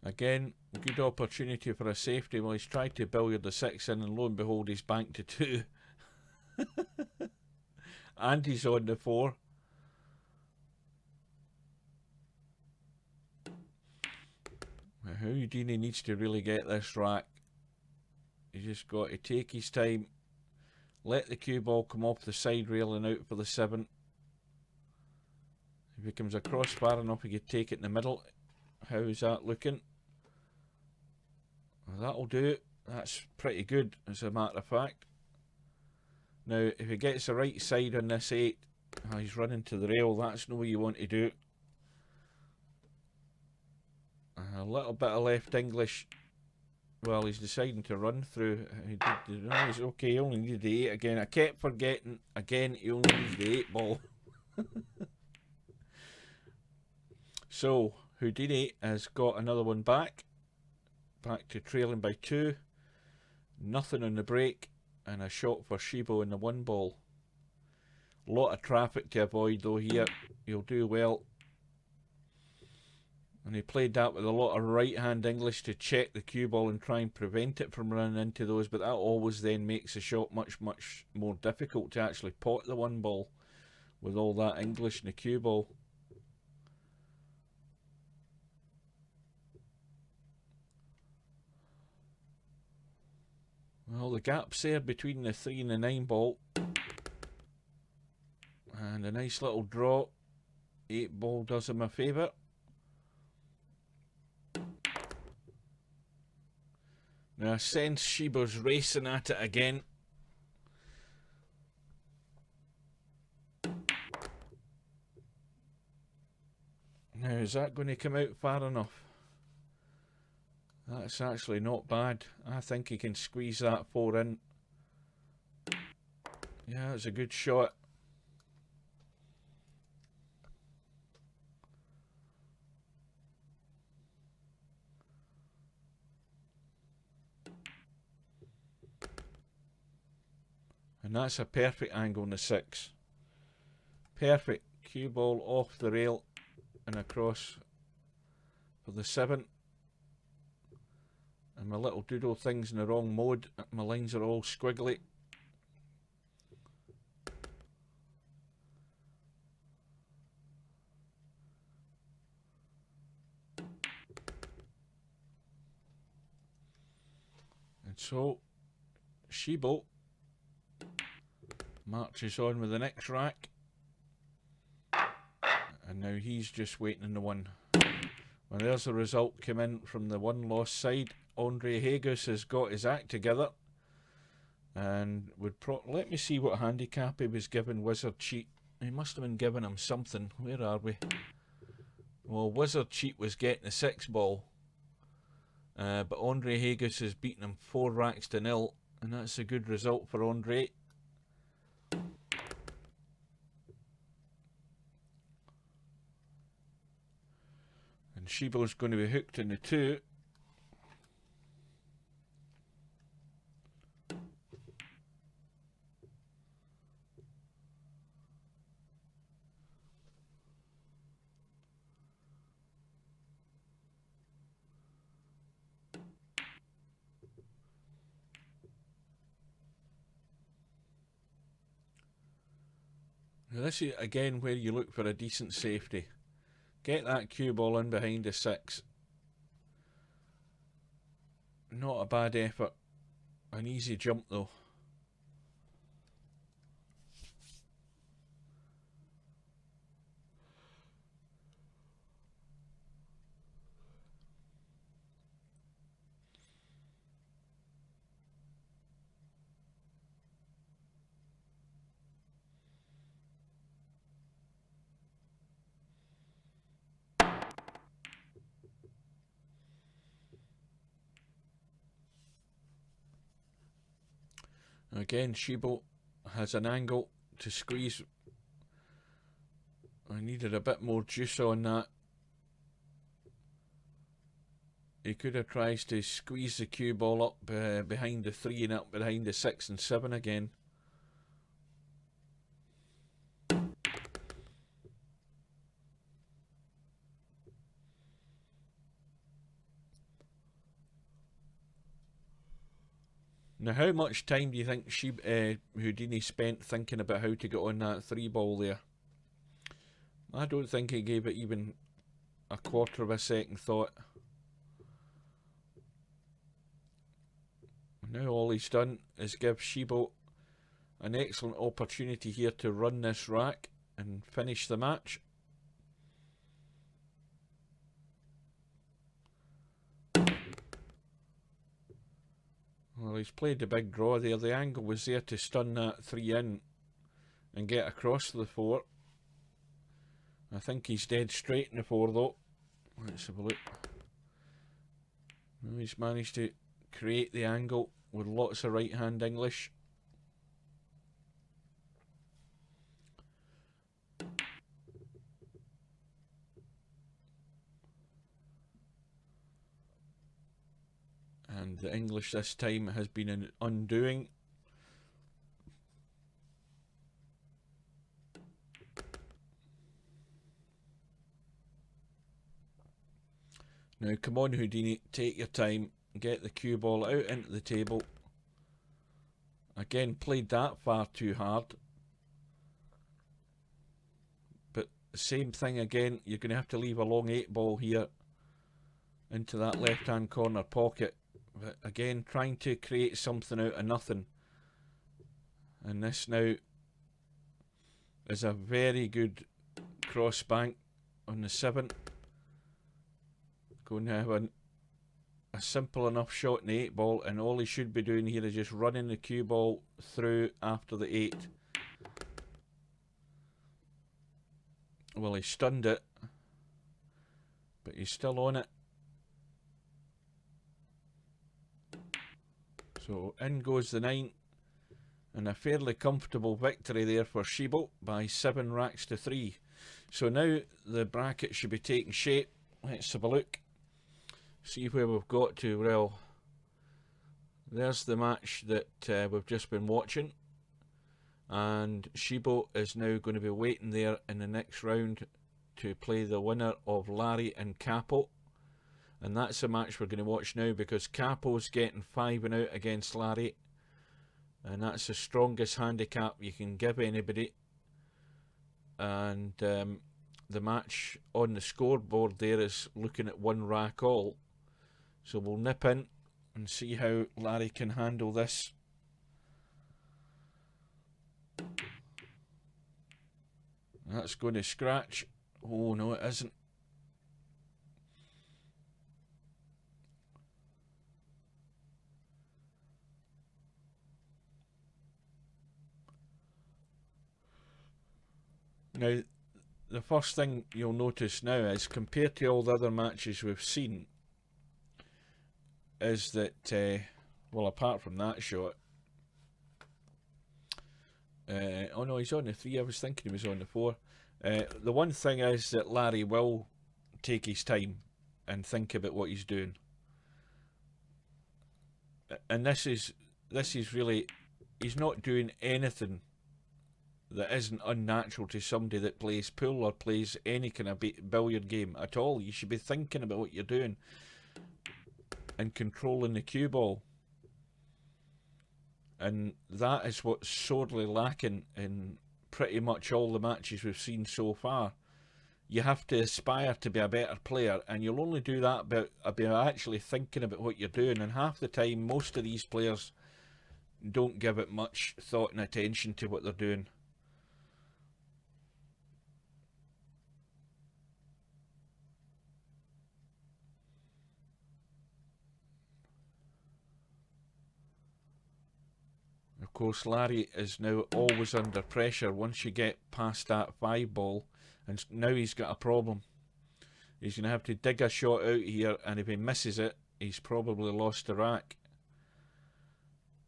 Again, good opportunity for a safety. Well, he's tried to billiard the 6 in, and lo and behold, he's banked to 2. And he's on the 4. Houdini needs to really get this rack. He's just got to take his time. Let the cue ball come off the side rail and out for the 7. If he comes across far enough, he could take it in the middle. How is that looking? Well, that'll do it. That's pretty good, as a matter of fact. Now, if he gets the right side on this 8, he's running to the rail. That's no way you want to do it. A little bit of left English. Well, he's deciding to run through. No, he's okay. He only needed the 8 again. I kept forgetting. Again, he only needs the 8 ball. So, Houdini has got another one back. Back to trailing by 2. Nothing on the break. And a shot for Shibo in the 1 ball. A lot of traffic to avoid though here. He'll do well. And he played that with a lot of right hand English to check the cue ball and try and prevent it from running into those, but that always then makes the shot much more difficult to actually pot the 1 ball with all that English in the cue ball. Well, the gap's there between the 3 and the 9 ball. And a nice little draw. 8 ball does him a favour. Now I sense Shibo's racing at it again. Now is that going to come out far enough? That's actually not bad. I think he can squeeze that 4 in. Yeah, it's a good shot. And that's a perfect angle in the 6. Perfect. Cue ball off the rail and across for the 7. And my little doodle thing's in the wrong mode. My lines are all squiggly. And so Shibo marches on with the next rack, and now he's just waiting in the 1. Well, there's the result come in from the 1 lost side. Andre Hagus has got his act together and would let me see what handicap he was given. Wizard Cheat, he must have been giving him something. Where are we? Well, Wizard Cheat was getting a 6 ball, but Andre Hagus has beaten him 4 racks to 0, and that's a good result for Andre. And Shibo's going to be hooked in the 2. Now this is again where you look for a decent safety. Get that cue ball in behind the 6. Not a bad effort. An easy jump though. Again, Shibo has an angle to squeeze. I needed a bit more juice on that. He could have tried to squeeze the cue ball up behind the 3 and up behind the 6 and 7 again. Now, how much time do you think Houdini spent thinking about how to get on that 3 ball there? I don't think he gave it even a quarter of a second thought. Now all he's done is give Shibo an excellent opportunity here to run this rack and finish the match. Well, he's played the big draw there. The angle was there to stun that 3 in and get across to the 4. I think he's dead straight in the 4 though. Let's have a look. He's managed to create the angle with lots of right hand English. And the English this time has been an undoing. Now come on Houdini, take your time, get the cue ball out into the table. Again, played that far too hard. But the same thing again, you're going to have to leave a long 8 ball here into that left hand corner pocket. But again, trying to create something out of nothing. And this now is a very good cross bank on the 7. Going to have a simple enough shot in the 8 ball, and all he should be doing here is just running the cue ball through after the 8. Well, he stunned it, but he's still on it. So in goes the 9, and a fairly comfortable victory there for Shibo by 7 racks to 3. So now the bracket should be taking shape. Let's have a look, see where we've got to. Well, there's the match that we've just been watching, and Shibo is now going to be waiting there in the next round to play the winner of Larry and Capo. And that's the match we're going to watch now, because Capo's getting 5-0 against Larry, and that's the strongest handicap you can give anybody. And the match on the scoreboard there is looking at 1 rack all. So we'll nip in and see how Larry can handle this. That's going to scratch. Oh no, it isn't. Now, the first thing you'll notice now is, compared to all the other matches we've seen, is that, well, apart from that shot, oh no, he's on the 3, I was thinking he was on the 4. The one thing is that Larry will take his time and think about what he's doing. And this is really, he's not doing anything that isn't unnatural to somebody that plays pool or plays any kind of billiard game at all. You should be thinking about what you're doing and controlling the cue ball. And that is what's sorely lacking in pretty much all the matches we've seen so far. You have to aspire to be a better player, and you'll only do that about actually thinking about what you're doing. And half the time, most of these players don't give it much thought and attention to what they're doing. Of course, Larry is now always under pressure once you get past that 5 ball, and now he's got a problem. He's going to have to dig a shot out here, and if he misses it, he's probably lost the rack,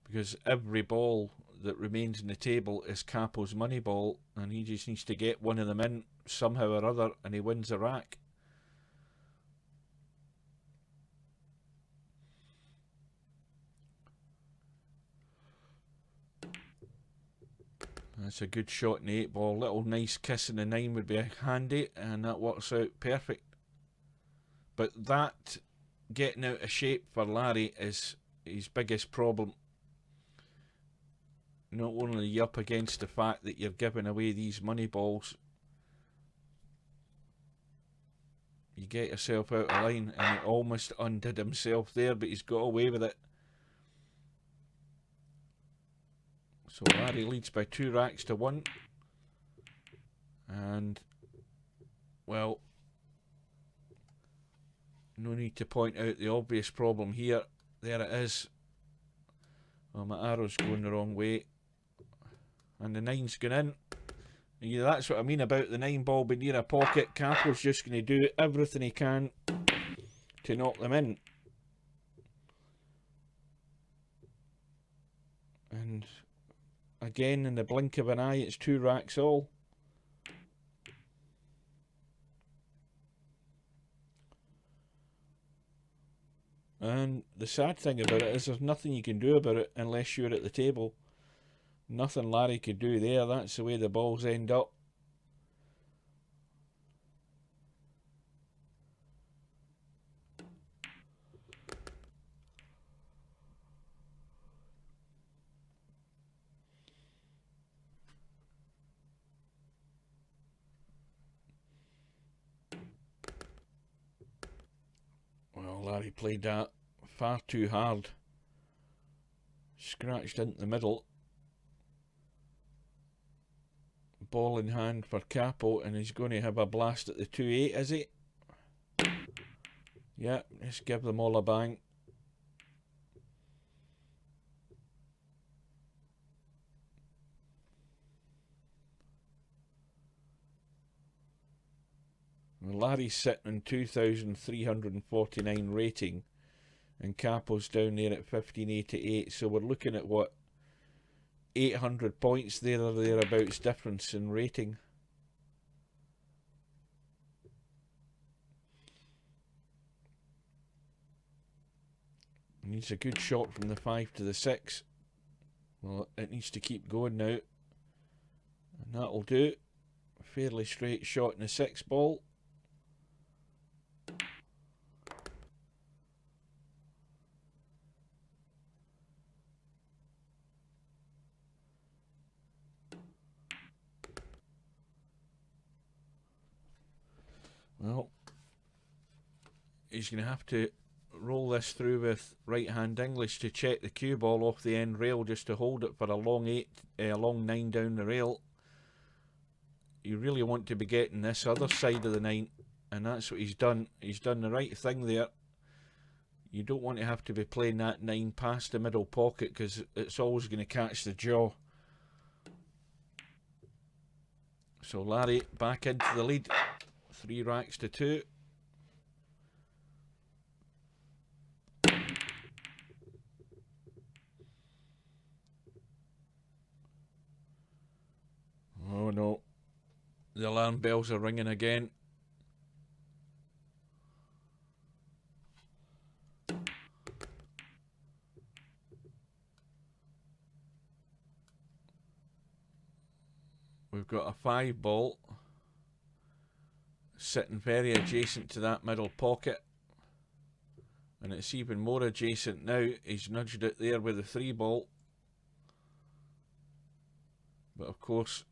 because every ball that remains in the table is Capo's money ball, and he just needs to get one of them in somehow or other, and he wins the rack. That's a good shot in the 8 ball. Little nice kiss in the 9 would be handy, and that works out perfect. But that getting out of shape for Larry is his biggest problem. Not only are you up against the fact that you're giving away these money balls, you get yourself out of line, and he almost undid himself there, but he's got away with it. So Larry leads by 2 racks to 1. And, well, no need to point out the obvious problem here. There it is. Well, my arrow's going the wrong way, and the 9's gone in. Yeah, that's what I mean about the 9 ball being near a pocket. Capo's just going to do everything he can to knock them in. And again, in the blink of an eye, it's 2 racks all. And the sad thing about it is there's nothing you can do about it unless you're at the table. Nothing Larry could do there. That's the way the balls end up. Well, Larry played that far too hard. Scratched into the middle. Ball in hand for Capo, and he's going to have a blast at the 2-8, is he? Yeah, just give them all a bang. Larry's sitting on 2,349 rating, and Capo's down there at 1588. So we're looking at what, 800 points there or thereabouts difference in rating. Needs a good shot from the 5 to the 6. Well, it needs to keep going now, and that'll do. Fairly straight shot in the 6 ball. Well, he's going to have to roll this through with right hand English to check the cue ball off the end rail, just to hold it for a long 9 down the rail. You really want to be getting this other side of the 9, and that's what he's done. He's done the right thing there. You don't want to have to be playing that 9 past the middle pocket, because it's always going to catch the jaw. So Larry back into the lead, 3 racks to 2. Oh no, the alarm bells are ringing again. We've got a 5 ball sitting very adjacent to that middle pocket, and it's even more adjacent now. He's nudged it there with the 3 ball, but of course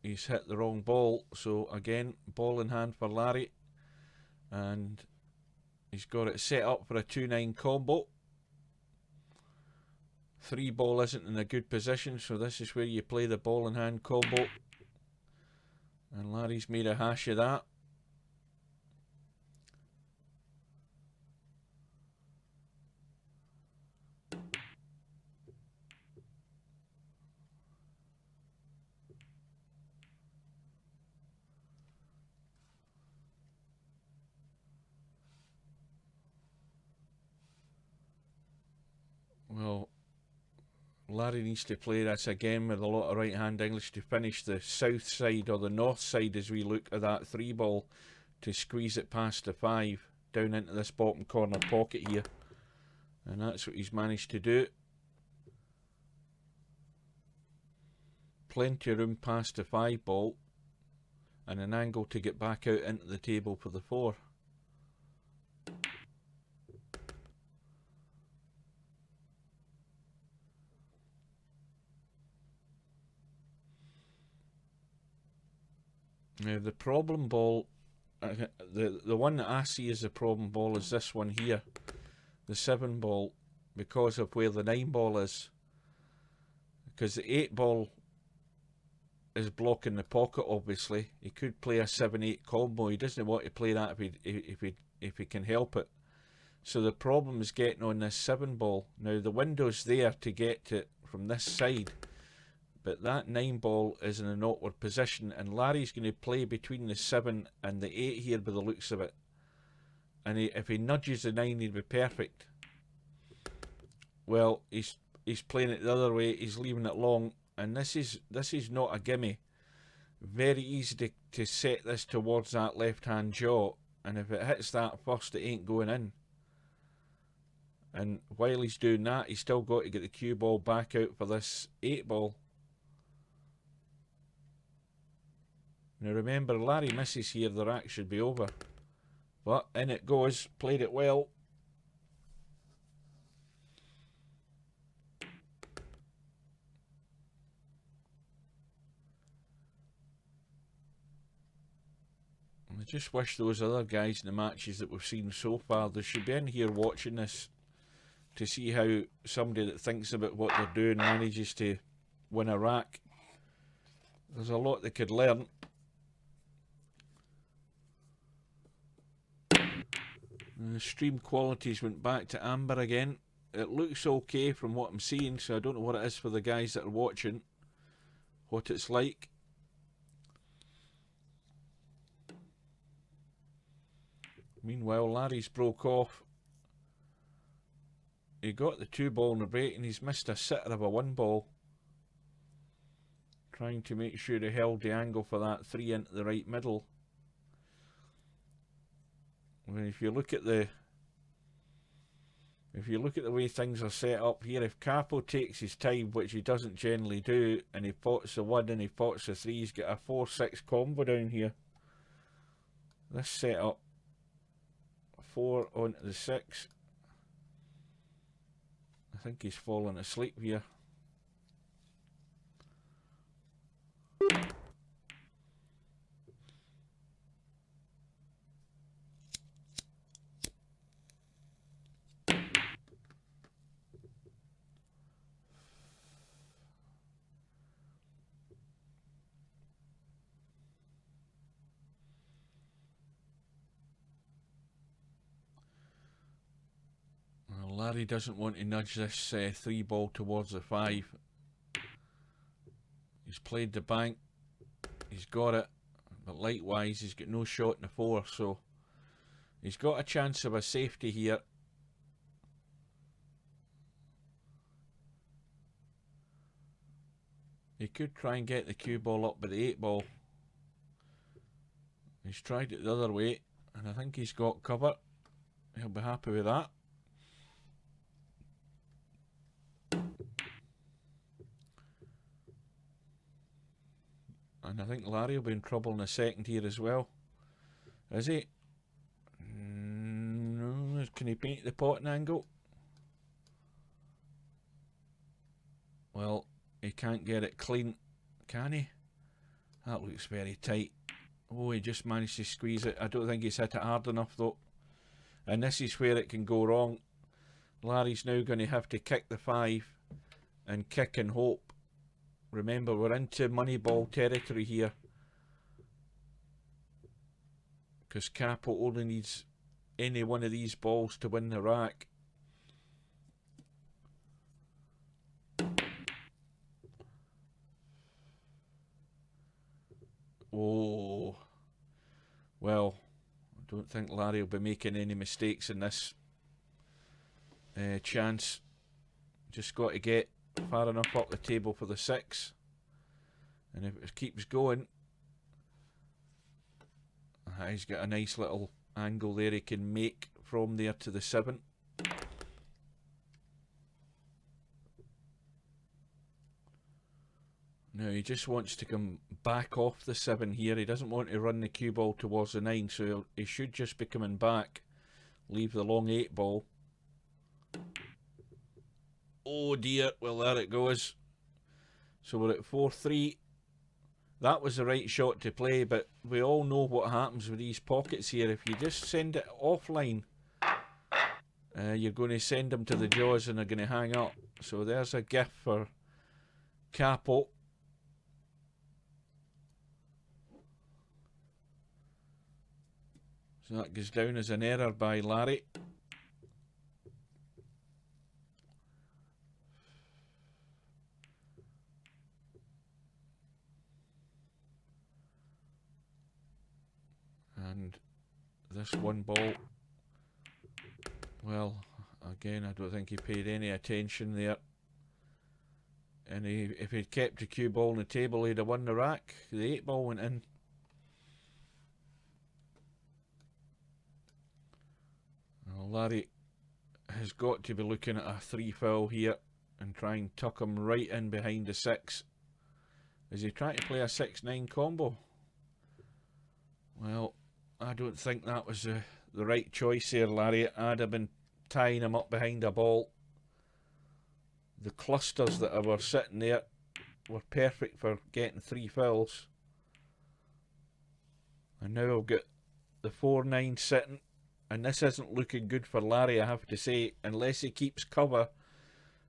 he's hit the wrong ball. So again, ball in hand for Larry, and he's got it set up for a 2-9 combo. 3 ball isn't in a good position, so this is where you play the ball in hand combo, and Larry's made a hash of that. Well, Larry needs to play this again with a lot of right hand English to finish the south side, or the north side as we look at that 3 ball, to squeeze it past the 5 down into this bottom corner pocket here, and that's what he's managed to do. Plenty of room past the 5 ball, and an angle to get back out into the table for the 4. Now the problem ball, the one that I see as the problem ball is this one here, the 7 ball, because of where the 9 ball is. Because the 8 ball is blocking the pocket, obviously. He could play a 7-8 combo. He doesn't want to play that if he can help it. So the problem is getting on this 7 ball. Now the window's there to get to it from this side, but that 9 ball is in an awkward position, and Larry's going to play between the 7 and the 8 here by the looks of it. And if he nudges the 9, he'd be perfect. Well, he's he's playing it the other way. He's leaving it long, and this is not a gimme. Very easy to set this towards that left-hand jaw, and if it hits that first, it ain't going in. And while he's doing that, he's still got to get the cue ball back out for this 8-ball. Now remember, Larry misses here, the rack should be over. But in it goes, played it well. I just wish those other guys in the matches that we've seen so far, they should be in here watching this to see how somebody that thinks about what they're doing manages to win a rack. There's a lot they could learn. And the stream qualities went back to amber again. It looks okay from what I'm seeing, so I don't know what it is for the guys that are watching, what it's like. Meanwhile, Larry's broke off. He got the 2-ball in the break and he's missed a sitter of a 1-ball. Trying to make sure he held the angle for that 3 into the right middle. Well, if you look at the way things are set up here, if Capo takes his time, which he doesn't generally do, and he pots the 1 and he pots the 3, he's got a 4-6 combo down here. This setup, 4 onto the 6. I think he's fallen asleep here. Larry doesn't want to nudge this 3-ball towards the 5. He's played the bank, he's got it, but likewise he's got no shot in the 4, so he's got a chance of a safety here. He could try and get the cue ball up with the 8-ball. He's tried it the other way, and I think he's got cover. He'll be happy with that. And I think Larry will be in trouble in a second here as well. Is he? No. Can he paint the potting angle? Well, he can't get it clean, can he? That looks very tight. Oh, he just managed to squeeze it. I don't think he's hit it hard enough though. And this is where it can go wrong. Larry's now going to have to kick the 5 and kick and hope. Remember, we're into Moneyball territory here. Because Capo only needs any one of these balls to win the rack. Oh. Well, I don't think Larry will be making any mistakes in this chance. Just got to get far enough up the table for the 6, and if it keeps going, he's got a nice little angle there he can make from there to the 7. Now he just wants to come back off the 7 here. He doesn't want to run the cue ball towards the 9, so he should just be coming back, leave the long 8-ball. Oh dear, well there it goes. So we're at 4-3. That was the right shot to play, but we all know what happens with these pockets here. If you just send it offline, you're going to send them to the jaws and they're going to hang up. So there's a gift for Capo. So that goes down as an error by Larry. And this 1-ball, well, again, I don't think he paid any attention there. And if he'd kept the cue ball on the table, he'd have won the rack. The 8 ball went in. Well, Larry has got to be looking at a 3 foul here and try and tuck him right in behind the 6. Is he trying to play a 6-9 combo? Well, I don't think that was the right choice here, Larry. I'd have been tying him up behind a ball. The clusters that were sitting there were perfect for getting 3 fouls. And now I've got the 4-9 sitting. And this isn't looking good for Larry, I have to say. Unless he keeps cover,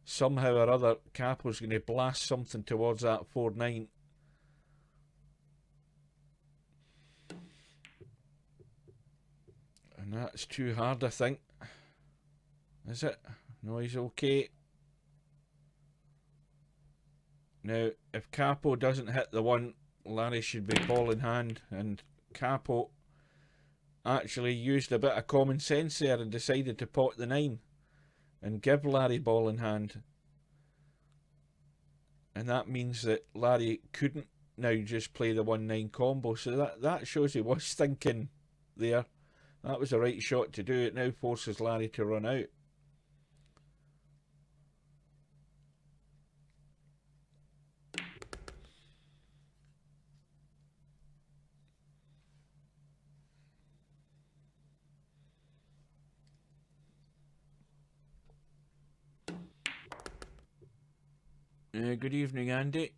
somehow or other, Capo's going to blast something towards that 4-9. And that's too hard, I think. Is it? No, he's okay. Now, if Capo doesn't hit the 1, Larry should be ball in hand. And Capo actually used a bit of common sense there and decided to pot the 9 and give Larry ball in hand. And that means that Larry couldn't now just play the 1-9 combo. So that shows he was thinking there. That was the right shot to do. It now forces Larry to run out. Good evening, Andy.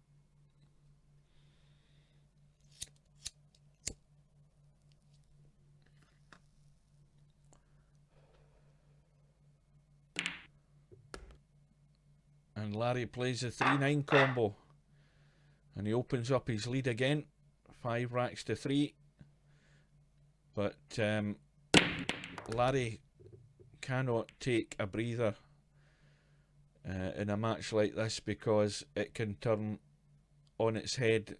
And Larry plays the 3-9 combo. And he opens up his lead again. 5 racks to 3. But Larry cannot take a breather in a match like this, because it can turn on its head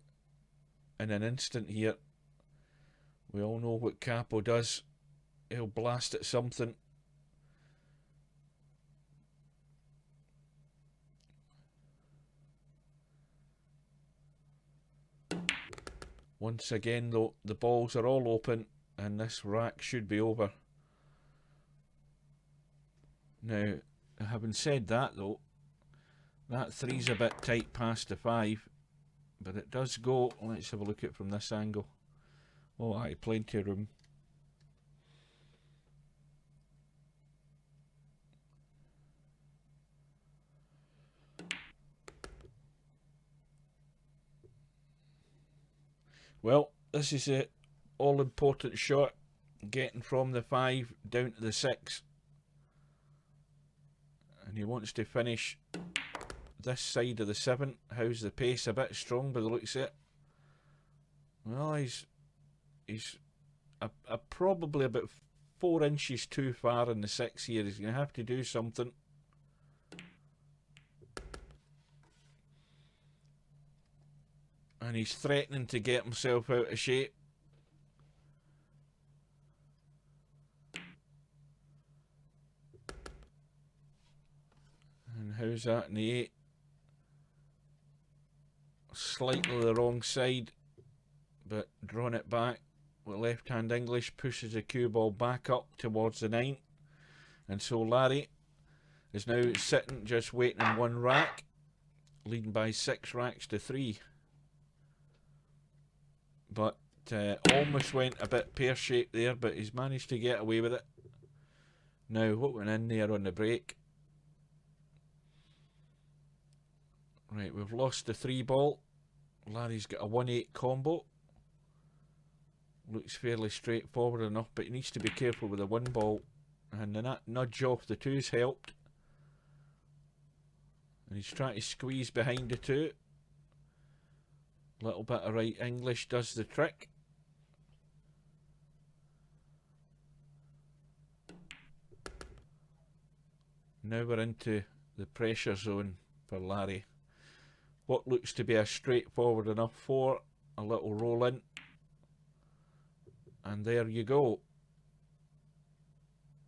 in an instant here. We all know what Capo does. He'll blast at something. Once again though, the balls are all open and this rack should be over. Now, having said that though, that 3's a bit tight past the 5, but it does go. Let's have a look at it from this angle. Oh aye, plenty of room. Well, this is the all-important shot, getting from the 5 down to the 6. And he wants to finish this side of the 7. How's the pace? A bit strong by the looks of it. Well, he's probably about 4 inches too far in the 6 here. He's going to have to do something. And he's threatening to get himself out of shape. And how's that in the 8? Slightly the wrong side, but drawing it back with left-hand English pushes the cue ball back up towards the 9. And so Larry is now sitting just waiting in 1 rack, leading by 6 racks to 3. But almost went a bit pear-shaped there, but he's managed to get away with it. Now, what went in there on the break? Right, we've lost the 3 ball. Larry's got a 1-8 combo. Looks fairly straightforward enough, but he needs to be careful with the 1 ball. And then that nudge off the 2's helped. And he's trying to squeeze behind the 2. Little bit of right English does the trick. Now we're into the pressure zone for Larry. What looks to be a straightforward enough 4, a little roll in. And there you go.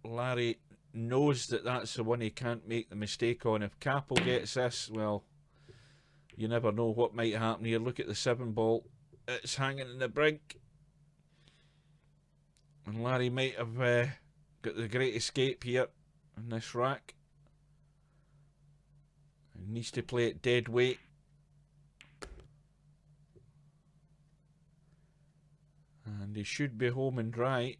Larry knows that that's the one he can't make the mistake on. If Capo gets this, well, You never know what might happen here. Look at the 7 ball. It's hanging in the brink. And Larry might have got the great escape here on this rack. He needs to play it dead weight. And he should be home and dry.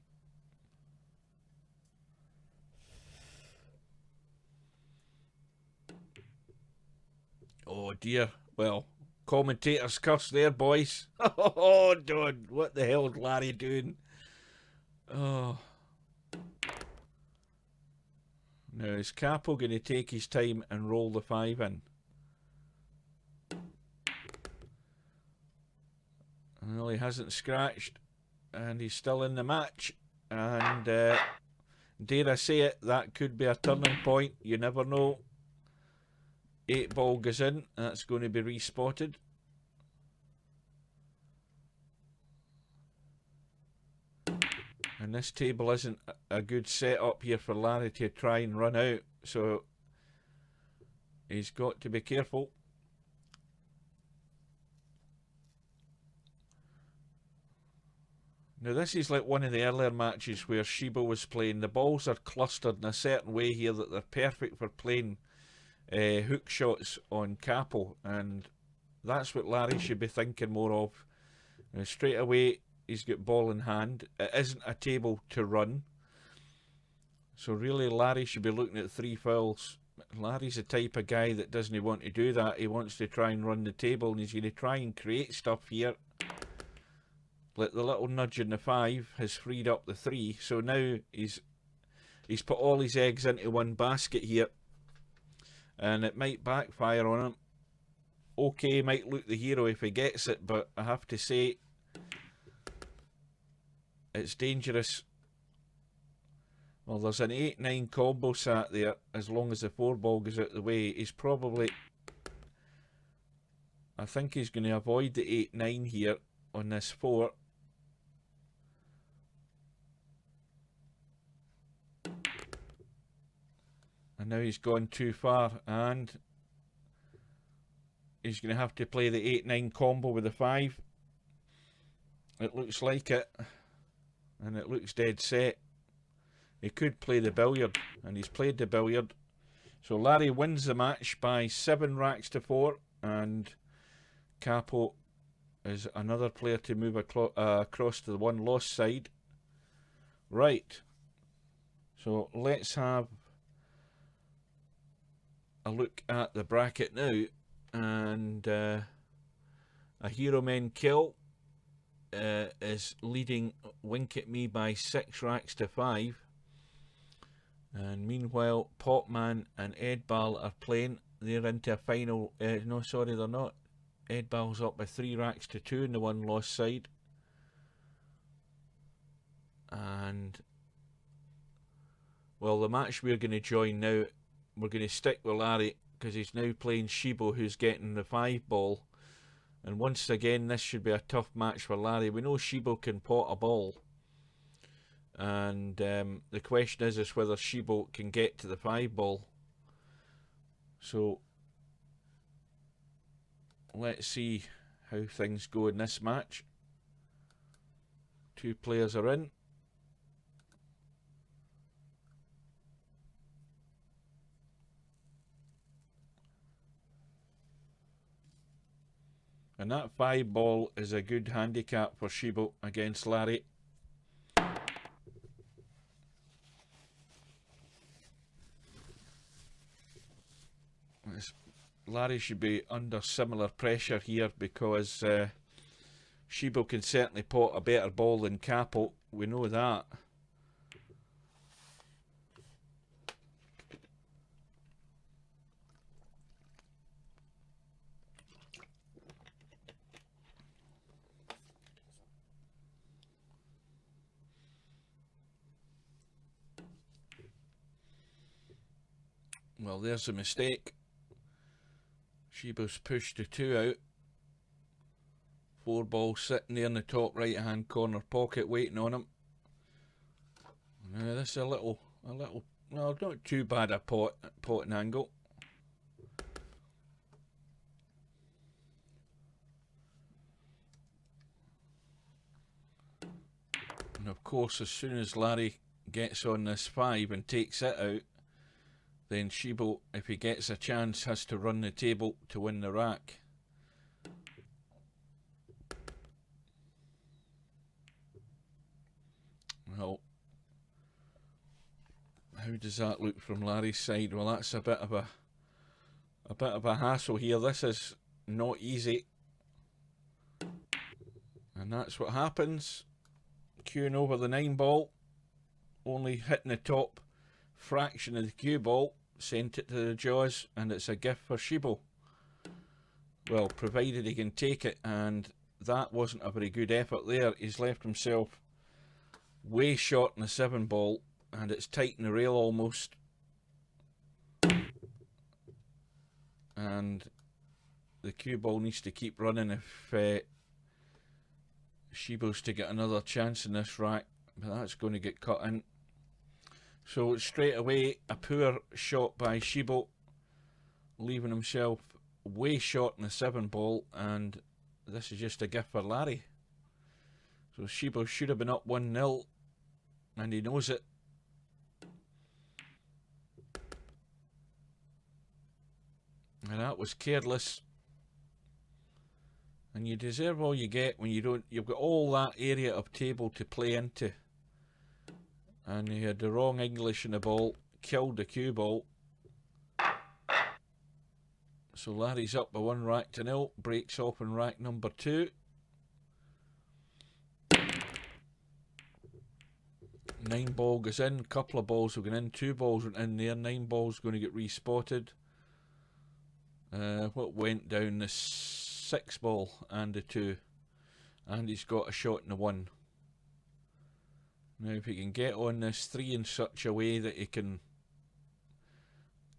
Oh dear. Well, commentator's curse there, boys. Oh, Don, what the hell's Larry doing? Oh. Now, is Capo going to take his time and roll the 5 in? Well, he hasn't scratched, and he's still in the match. And dare I say it, that could be a turning point. You never know. 8 ball goes in, that's going to be respotted. And this table isn't a good setup here for Larry to try and run out, so he's got to be careful. Now this is like one of the earlier matches where Shibo was playing. The balls are clustered in a certain way here that they're perfect for playing hook shots on Capo, and that's what Larry should be thinking more of. Now, straight away he's got ball in hand. It isn't a table to run, so really Larry should be looking at 3 fouls. Larry's the type of guy that doesn't want to do that. He wants to try and run the table, and he's going to try and create stuff here. Like the little nudge in the 5 has freed up the 3, so now he's put all his eggs into one basket here, and it might backfire on him. Okay, might look the hero if he gets it, but I have to say it's dangerous. Well, there's an 8-9 combo sat there. As long as the 4 ball goes out the way, he's probably, I think he's going to avoid the 8-9 here on this 4. And now he's gone too far, and he's going to have to play the 8-9 combo with the 5. It looks like it, and it looks dead set. He could play the billiard, and he's played the billiard. So Larry wins the match by 7 racks to 4, and Capo is another player to move across to the 1 lost side. Right, so let's have a look at the bracket now, and a Hero Men Kill is leading Wink at Me by 6 racks to 5, and meanwhile Popman and Edbal are playing. They're into a final, no sorry they're not. Edbal's up by 3 racks to 2 in the 1 lost side, and well, the match we're going to join now, we're going to stick with Larry because he's now playing Shibo, who's getting the 5 ball. And once again, this should be a tough match for Larry. We know Shibo can pot a ball, and the question is whether Shibo can get to the 5 ball. So let's see how things go in this match. 2 players are in. And that 5 ball is a good handicap for Shibo against Larry. Larry should be under similar pressure here because Shibo can certainly pot a better ball than Capo. We know that. Well, there's a mistake. Shibo's pushed the 2 out. 4 balls sitting there in the top right hand corner pocket waiting on him. Now this is a little, well, not too bad a potting angle. And of course, as soon as Larry gets on this 5 and takes it out, then Shibo, if he gets a chance, has to run the table to win the rack. Well, how does that look from Larry's side? Well, that's a bit of a hassle here. This is not easy, and that's what happens. Queuing over the 9 ball, only hitting the top fraction of the cue ball, sent it to the jaws, and it's a gift for Shibo. Well, provided he can take it, and that wasn't a very good effort there. He's left himself way short in the 7 ball, and it's tight in the rail almost. And the cue ball needs to keep running if Shibo's to get another chance in this rack, but that's going to get cut in. So straight away, a poor shot by Shibo, leaving himself way short in the 7 ball, and this is just a gift for Larry. So Shibo should have been up 1-0, and he knows it. And that was careless. And you deserve all you get when you don't. You've got all that area of table to play into, and he had the wrong English in the ball, killed the cue ball. So Larry's up by 1 rack to 0, breaks off in rack number 2. 9 ball goes in, couple of balls have gone in, 2 balls went in there, 9 balls going to get respotted. What went down? The 6 ball and the 2, and he's got a shot in the 1. Now if he can get on this 3 in such a way that he can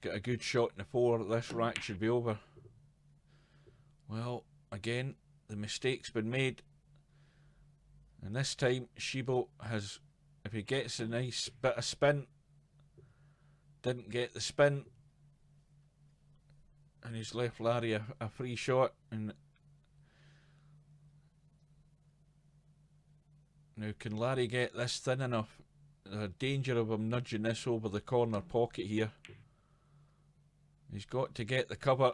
get a good shot in the 4, this rack should be over. Well, again, the mistake's been made, and this time Shibo has, if he gets a nice bit of spin, didn't get the spin, and he's left Larry a free shot. And now, can Larry get this thin enough? There's a danger of him nudging this over the corner pocket here. He's got to get the cover.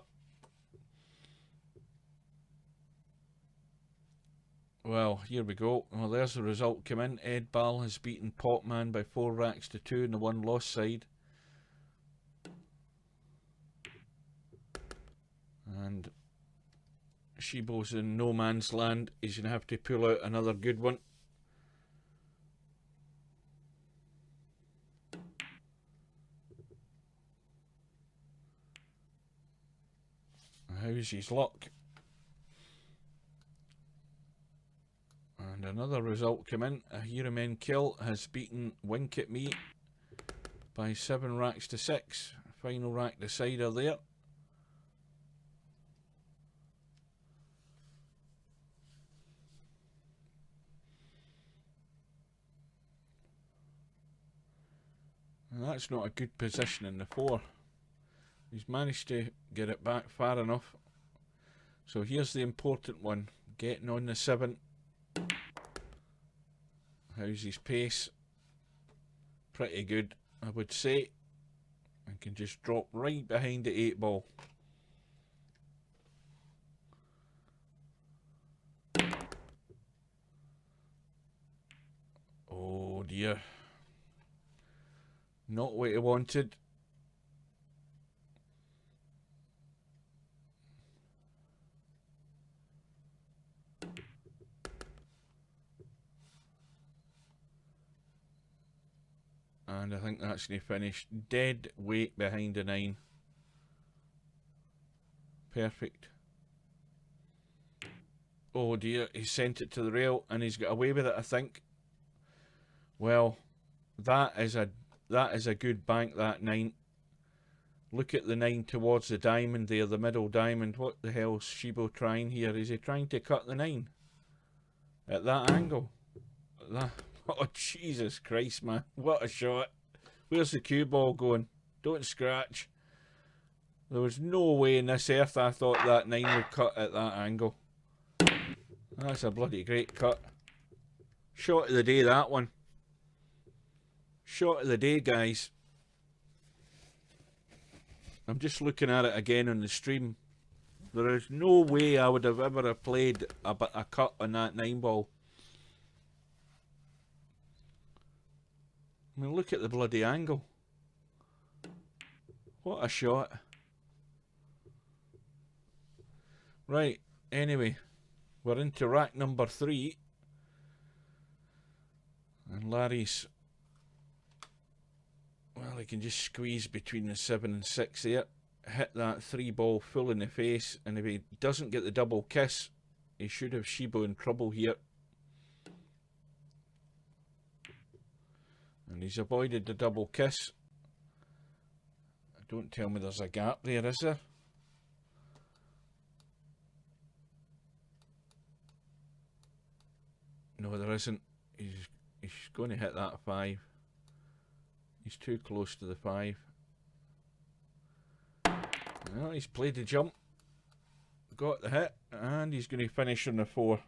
Well, here we go. Well, there's the result come in. Ed Ball has beaten Popman by 4 racks to 2 in the 1 loss side. And Shibo's in no man's land. He's going to have to pull out another good one. How's his luck? And another result come in. A Hiramen Kill has beaten Wink at Me by 7 racks to 6. Final rack decider there. And that's not a good position in the 4. He's managed to get it back far enough. So here's the important one. Getting on the 7. How's his pace? Pretty good, I would say. And can just drop right behind the 8 ball. Oh dear. Not what he wanted. And I think that's going to finish dead weight behind the 9. Perfect. Oh dear, he sent it to the rail and he's got away with it, I think. Well, that is a good bank, that 9. Look at the 9 towards the diamond there, the middle diamond. What the hell's Shibo trying here? Is he trying to cut the 9? At that angle? Oh, Jesus Christ, man. What a shot. Where's the cue ball going? Don't scratch. There was no way in this earth I thought that 9 would cut at that angle. That's a bloody great cut. Shot of the day, that one. Shot of the day, guys. I'm just looking at it again on the stream. There is no way I would have ever played a cut on that 9-ball. I mean, look at the bloody angle. What a shot. Right, anyway, we're into rack number 3. And Larry's, well, he can just squeeze between the 7 and 6 there. Hit that 3-ball full in the face, and if he doesn't get the double kiss, he should have Shibo in trouble here. And he's avoided the double kiss. Don't tell me there's a gap there, is there? No, there isn't. He's going to hit that 5. He's too close to the 5. Well, he's played the jump, got the hit, and he's going to finish on the 4.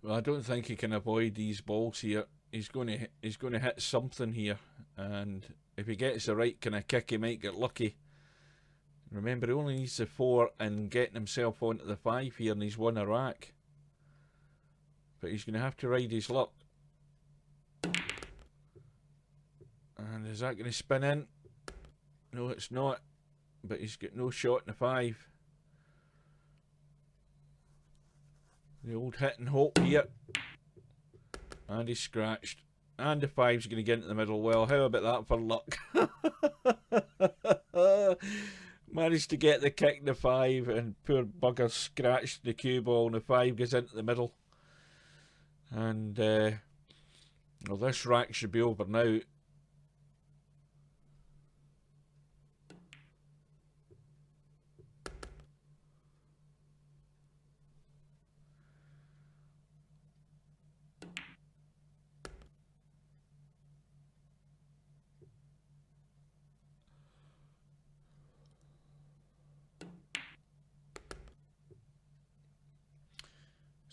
Well, I don't think he can avoid these balls here. He's going to hit something here, and if he gets the right kind of kick, he might get lucky. Remember, he only needs the 4 and getting himself onto the 5 here, and he's won a rack. But he's going to have to ride his luck. And is that going to spin in? No, it's not. But he's got no shot in the 5. The old hit and hope here. And he's scratched. And the 5's going to get into the middle. Well, how about that for luck? Managed to get the kick in the 5, and poor bugger scratched the cue ball, and the 5 goes into the middle. And well, this rack should be over now.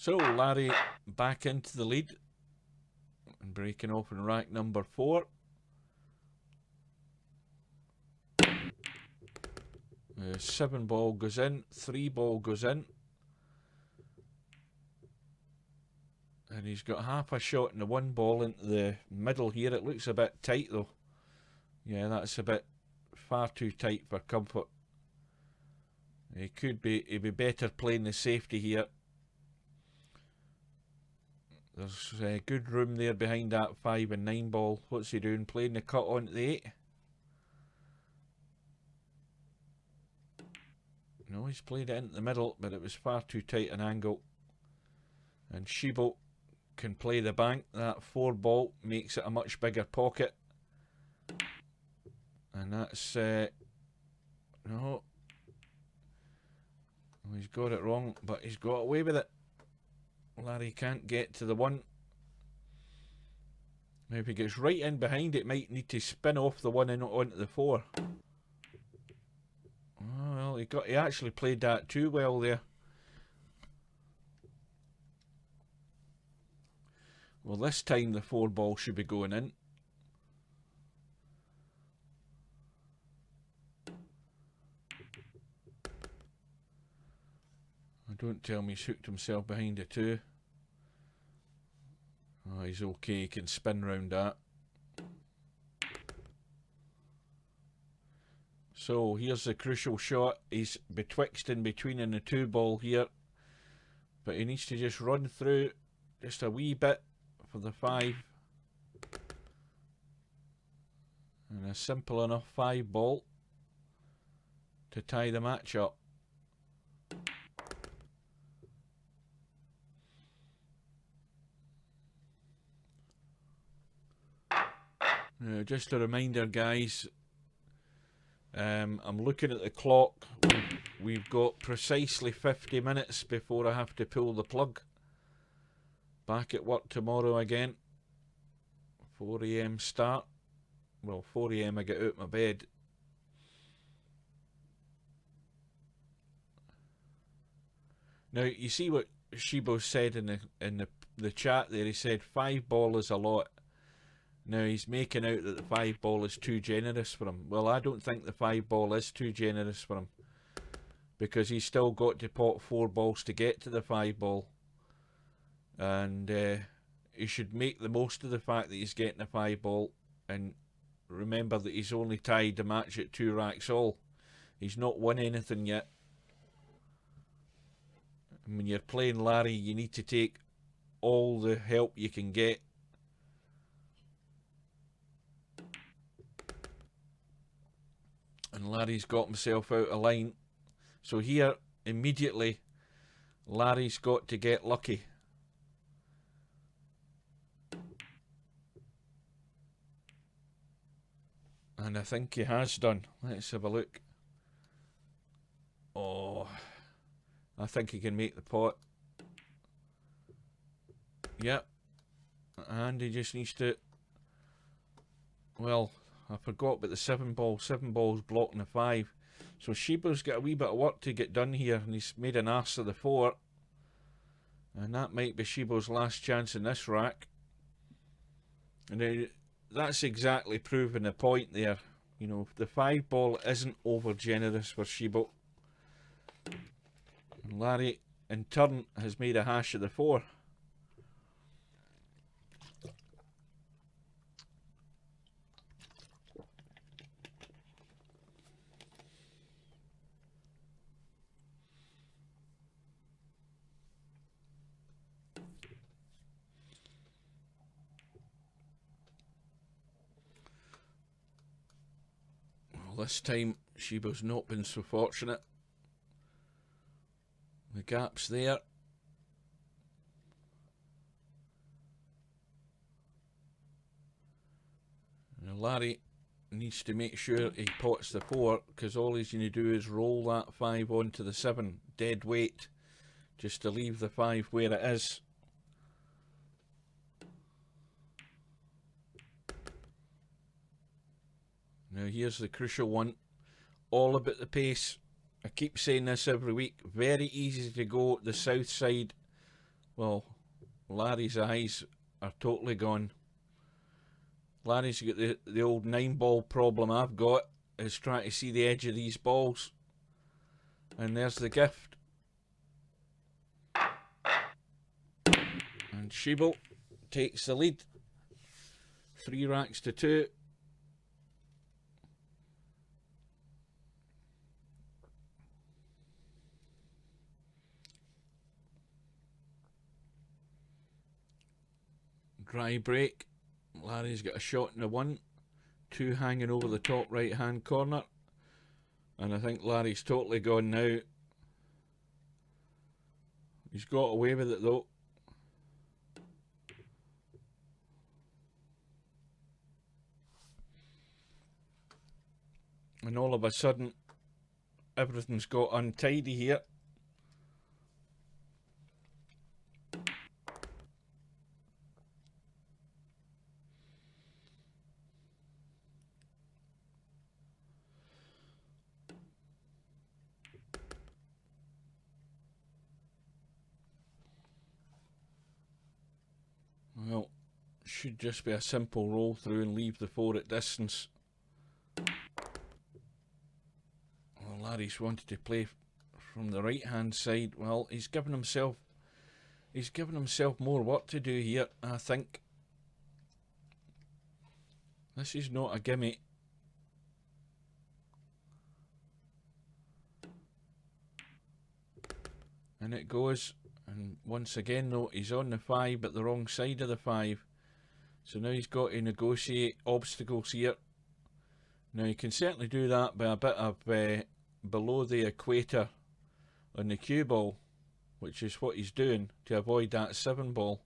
So Larry back into the lead and breaking off in rack number 4. 7-ball goes in, 3-ball goes in, and he's got half a shot in the 1-ball into the middle here. It looks a bit tight though. Yeah, that's a bit far too tight for comfort. He'd be better playing the safety here. There's good room there behind that 5 and 9-ball. What's he doing? Playing the cut onto the 8? No, he's played it into the middle, but it was far too tight an angle. And Shibo can play the bank. That 4-ball makes it a much bigger pocket. And that's... no. Well, he's got it wrong, but he's got away with it. Larry can't get to the 1. Now if he gets right in behind it, might need to spin off the 1 and onto the 4. Oh, well, he actually played that too well there. Well, this time the 4-ball should be going in. Don't tell me he's hooked himself behind a 2. Oh, he's okay, he can spin round that. So here's the crucial shot. He's betwixt in between in the 2-ball here, but he needs to just run through just a wee bit for the 5. And a simple enough 5-ball to tie the match up. Now, just a reminder, guys, I'm looking at the clock. We've got precisely 50 minutes before I have to pull the plug. Back at work tomorrow again. 4 AM start. Well, 4 AM I get out of my bed. Now you see what Shibo said in the chat there. He said 5 ball is a lot. Now he's making out that the 5 ball is too generous for him. Well, I don't think the 5 ball is too generous for him, because he's still got to pot 4 balls to get to the 5 ball, and he should make the most of the fact that he's getting a 5 ball, and remember that he's only tied the match at 2 racks all. He's not won anything yet. And when you're playing Larry, you need to take all the help you can get. And Larry's got himself out of line. So here, immediately, Larry's got to get lucky. And I think he has done. Let's have a look. Oh, I think he can make the pot. Yep. And he just needs to... Well, I forgot about the 7 ball. 7 balls blocking the 5. So Shibo's got a wee bit of work to get done here, and he's made an ass of the 4. And that might be Shibo's last chance in this rack. And that's exactly proving the point there. You know, the 5 ball isn't over generous for Shibo. And Larry, in turn, has made a hash of the 4. This time, Shibo's not been so fortunate. The gap's there. Now Larry needs to make sure he pots the 4, because all he's going to do is roll that 5 onto the 7, dead weight, just to leave the 5 where it is. Now here's the crucial one, all about the pace. I keep saying this every week, very easy to go the south side. Well, Larry's eyes are totally gone. Larry's got the old 9 ball problem I've got, is trying to see the edge of these balls. And there's the gift. And Shibo takes the lead. 3 racks to 2. Dry break. Larry's got a shot in the 1, 2 hanging over the top right hand corner, and I think Larry's totally gone now. He's got away with it though. And all of a sudden everything's got untidy here. Well, should just be a simple roll through and leave the 4 at distance. Well, Larry's wanted to play from the right hand side. Well, he's given himself more work to do here, I think. This is not a gimme. And it goes. And once again though, he's on the 5 but the wrong side of the 5. So now he's got to negotiate obstacles here. Now you can certainly do that by a bit of below the equator on the cue ball, which is what he's doing to avoid that 7 ball.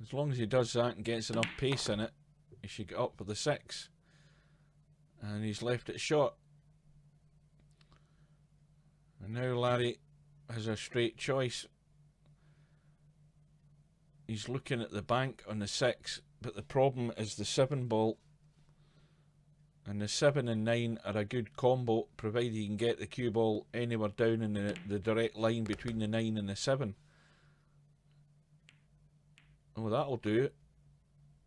As long as he does that and gets enough pace in it, he should get up for the 6. And he's left it short. And now Larry has a straight choice. He's looking at the bank on the 6, but the problem is the 7 ball. And the 7 and 9 are a good combo, provided you can get the cue ball anywhere down in the direct line between the 9 and the 7. Oh, that'll do it.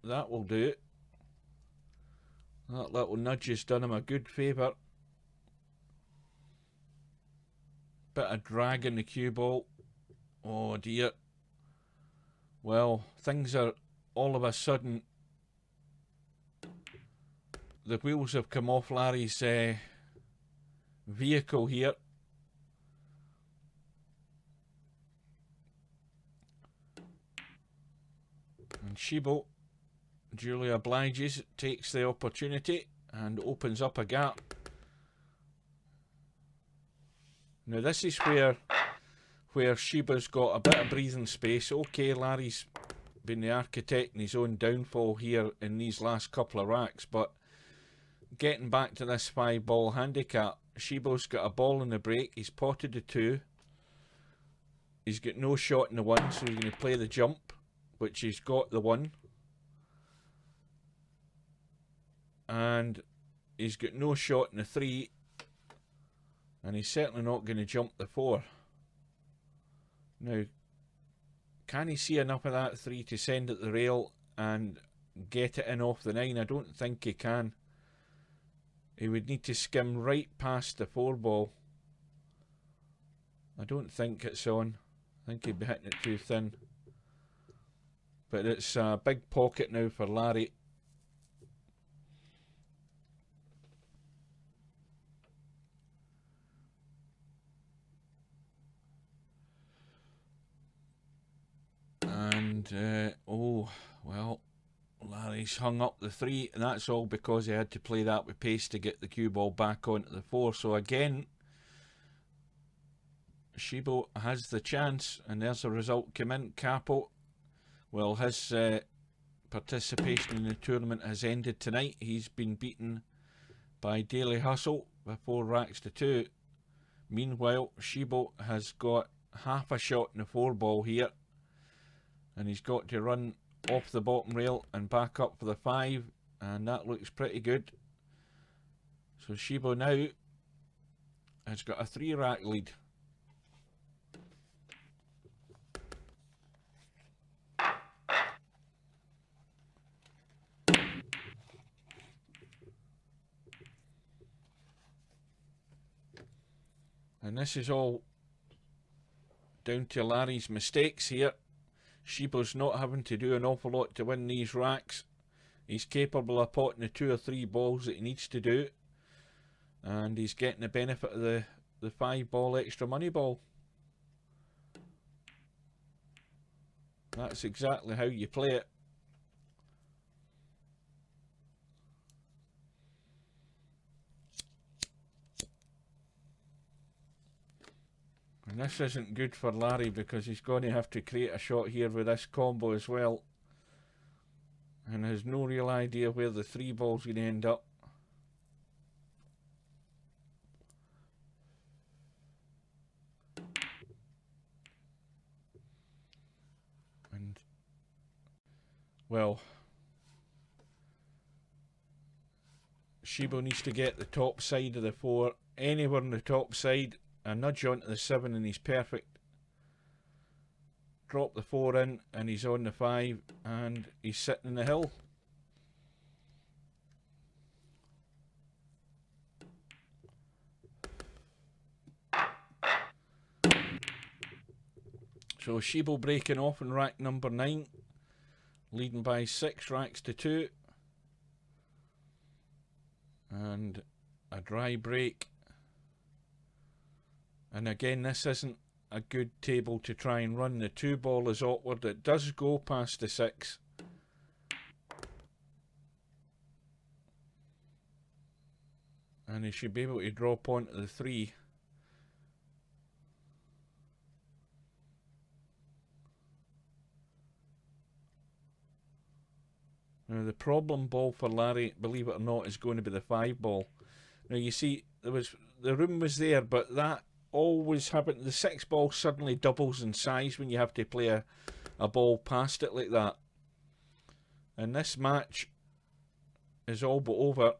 That will do it. That little nudge has done him a good favour. Bit of drag in the cue ball. Oh dear. Well, things are all of a sudden... The wheels have come off Larry's vehicle here. And Shibo duly obliges, takes the opportunity and opens up a gap. Now this is where Shiba's got a bit of breathing space. Okay, Larry's been the architect in his own downfall here in these last couple of racks, but getting back to this 5-ball handicap, Shibo's got a ball in the break. He's potted the 2. He's got no shot in the 1, so he's going to play the jump, which he's got the 1. And he's got no shot in the 3, and he's certainly not going to jump the 4. Now, can he see enough of that 3 to send at the rail and get it in off the 9? I don't think he can. He would need to skim right past the 4 ball. I don't think it's on. I think he'd be hitting it too thin. But it's a big pocket now for Larry. And, oh, well, Larry's hung up the 3, and that's all because he had to play that with pace to get the cue ball back onto the 4. So again, Shibo has the chance, and there's a result come in. Capo, well, his participation in the tournament has ended tonight. He's been beaten by Daily Hustle by 4 racks to 2. Meanwhile, Shibo has got half a shot in the 4 ball here, and he's got to run off the bottom rail and back up for the 5, and that looks pretty good. So Shibo now has got a 3 rack lead. And this is all down to Larry's mistakes here. Shibo's not having to do an awful lot to win these racks. He's capable of potting the 2 or 3 balls that he needs to do, and he's getting the benefit of the 5-ball extra money ball. That's exactly how you play it. And this isn't good for Larry, because he's going to have to create a shot here with this combo as well, and has no real idea where the 3 ball's going to end up. And, well, Shibo needs to get the top side of the 4, anywhere on the top side. A nudge onto the 7 and he's perfect. Drop the 4 in and he's on the 5, and he's sitting in the hill. So Shibo breaking off in rack number 9, leading by 6 racks to 2. And a dry break. And again, this isn't a good table to try and run. The 2 ball is awkward. It does go past the 6. And he should be able to drop onto the 3. Now the problem ball for Larry, believe it or not, is going to be the 5 ball. Now you see, the room was there, but that always happened. The 6 ball suddenly doubles in size when you have to play a ball past it like that. And this match is all but over.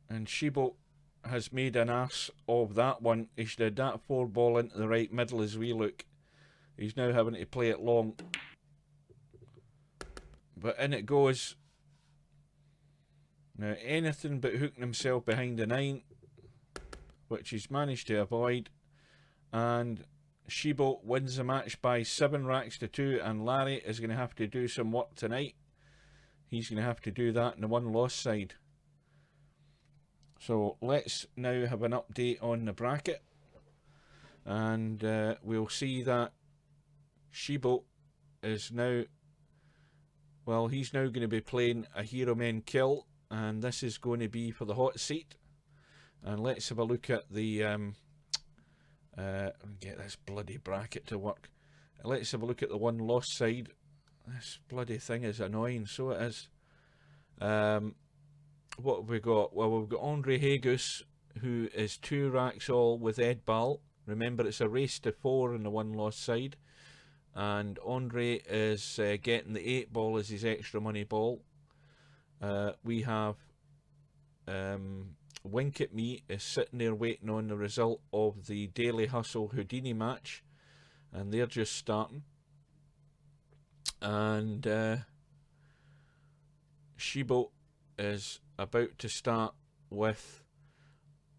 And Shibo has made an ass of that one. He should have that 4 ball into the right middle as we look. He's now having to play it long. But in it goes. Now anything but hooking himself behind the 9, which he's managed to avoid. And Shibo wins the match by 7 racks to 2, and Larry is going to have to do some work tonight. He's going to have to do that in the 1 loss side. So let's now have an update on the bracket, and we'll see that Shibo is now, well, he's now going to be playing a Hero Men Kill, and this is going to be for the hot seat. And let's have a look at the get this bloody bracket to work. Let's have a look at the 1 loss side. This bloody thing is annoying, so it is. What have we got? Well, we've got Andre Hagus, who is 2 racks all with Ed Ball. Remember, it's a race to 4 in the 1 loss side. And Andre is getting the 8 ball as his extra money ball. We have Wink at Me is sitting there waiting on the result of the Daily Hustle Houdini match, and they're just starting. And Shibo is about to start with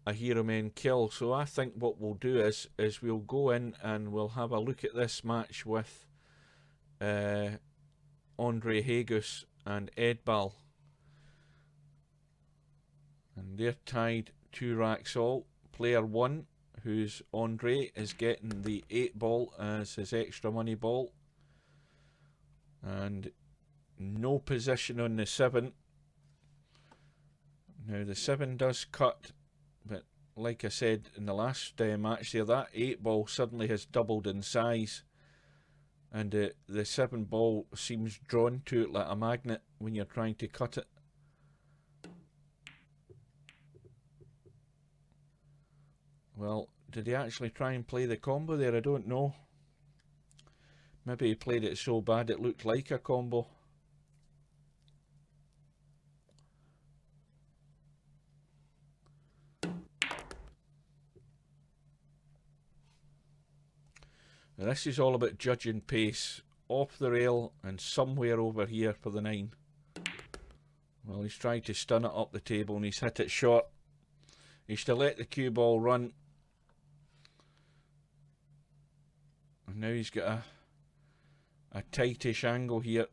a Hero Men Kill. So I think what we'll do is we'll go in and we'll have a look at this match with Andre Hagus and Ed Ball. And they're tied 2 racks all. Player 1, who's Andre, is getting the 8 ball as his extra money ball. And no position on the 7. Now the 7 does cut, but like I said in the last match there, that 8 ball suddenly has doubled in size. And the 7 ball seems drawn to it like a magnet when you're trying to cut it. Well, did he actually try and play the combo there? I don't know. Maybe he played it so bad it looked like a combo. Now this is all about judging pace. Off the rail and somewhere over here for the 9. Well, he's tried to stun it up the table and he's hit it short. He's to let the cue ball run. And now he's got a tightish angle here.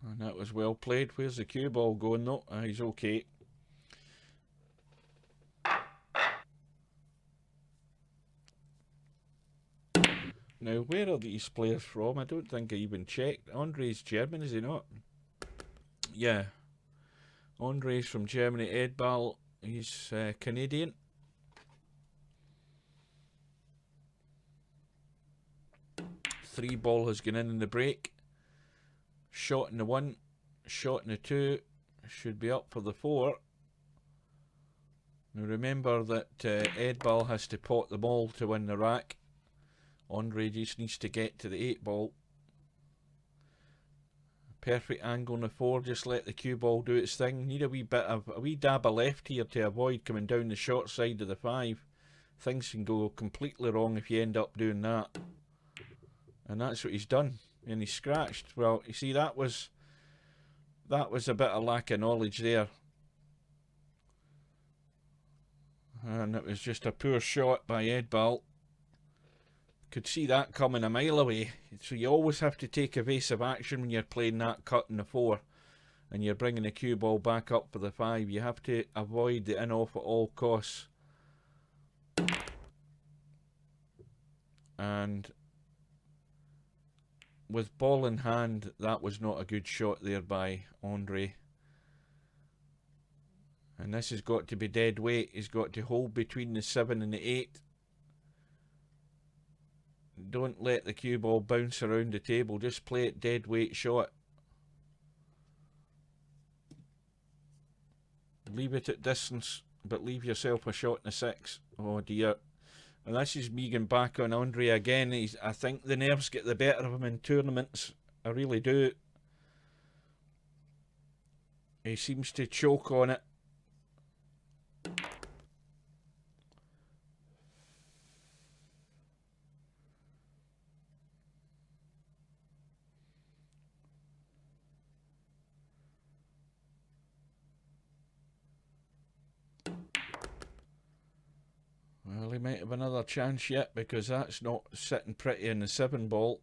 And that was well played. Where's the cue ball going though? He's okay. Now, where are these players from? I don't think I even checked. Andre's German, is he not? Yeah. Andre's from Germany. Ed Ball, he's Canadian. Three ball has gone in the break. Shot in the 1, shot in the 2. Should be up for the 4. Now remember that Ed Ball has to pot them all to win the rack. Andre just needs to get to the 8 ball. Perfect angle on the 4, just let the cue ball do its thing. Need a wee dab of left here to avoid coming down the short side of the 5. Things can go completely wrong if you end up doing that. And that's what he's done. And he's scratched. Well, you see, that was a bit of lack of knowledge there. And it was just a poor shot by Ed Ball. Could see that coming a mile away. So you always have to take evasive action when you're playing that cut in the 4 and you're bringing the cue ball back up for the 5. You have to avoid the in-off at all costs. And with ball in hand, that was not a good shot there by Andre. And this has got to be dead weight. He's got to hold between the 7 and the 8. Don't let the cue ball bounce around the table. Just play it dead weight shot. Leave it at distance. but leave yourself a shot in the 6. Oh dear. And this is me going back on Andre again. I think the nerves get the better of him in tournaments. I really do. He seems to choke on it. Well, he might have another chance yet, because that's not sitting pretty in the 7 ball.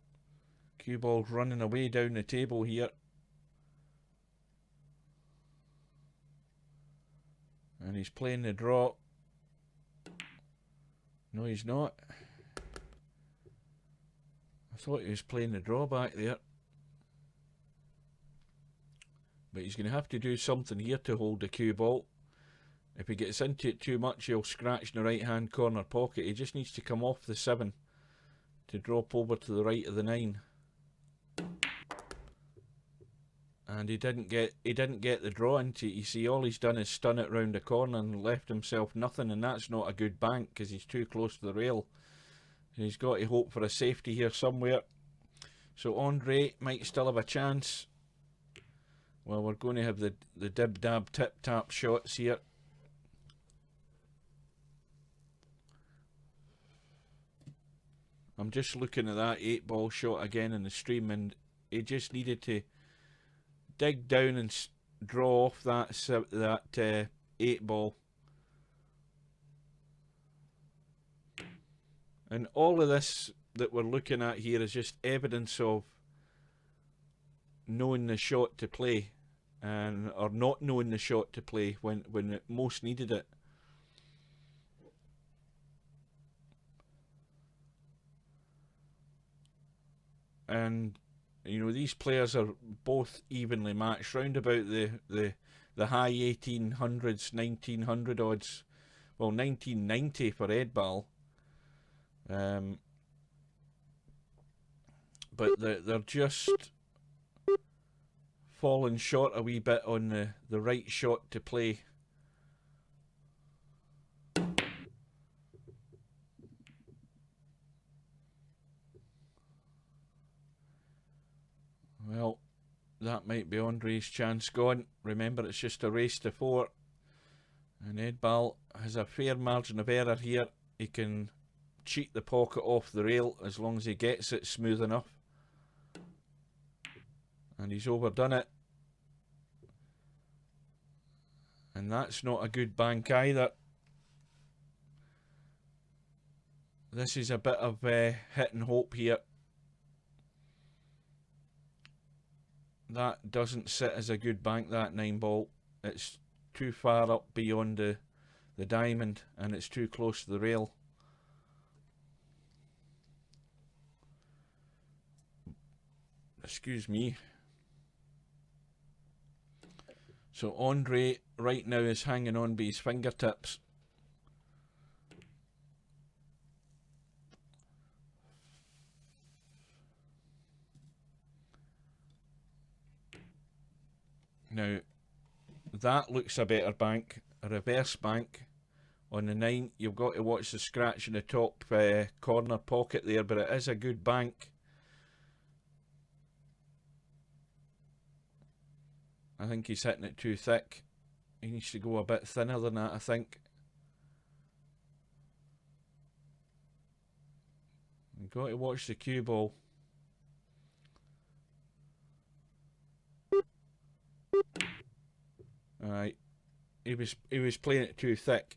Cue ball's running away down the table here. And he's playing the draw. No, he's not. I thought he was playing the draw back there. But he's going to have to do something here to hold the cue ball. If he gets into it too much, he'll scratch in the right hand corner pocket. He just needs to come off the 7 to drop over to the right of the 9. And he didn't get the draw into it. You see, all he's done is stun it round the corner and left himself nothing, and that's not a good bank because he's too close to the rail. And he's got to hope for a safety here somewhere. So Andre might still have a chance. Well, we're going to have the dib-dab tip-tap shots here. I'm just looking at that 8 ball shot again in the stream, and he just needed to dig down and draw off that 8 ball. And all of this that we're looking at here is just evidence of knowing the shot to play, or not knowing the shot to play when it most needed it. And you know, these players are both evenly matched, round about the high 1800s, 1900 odds. Well, 1990 for Edbal. But they're just falling short a wee bit on the right shot to play. Well, that might be Andre's chance gone. Remember, it's just a race to 4. And Edbal has a fair margin of error here. He can cheat the pocket off the rail as long as he gets it smooth enough. And he's overdone it. And that's not a good bank either. This is a bit of hit and hope here. That doesn't sit as a good bank, that 9 ball. It's too far up beyond the diamond, and it's too close to the rail. Excuse me. So Andre right now is hanging on by his fingertips. Now, that looks a better bank, a reverse bank. On the 9, you've got to watch the scratch in the top corner pocket there, but it is a good bank. I think he's hitting it too thick. He needs to go a bit thinner than that, I think. You've got to watch the cue ball. Alright, he was playing it too thick.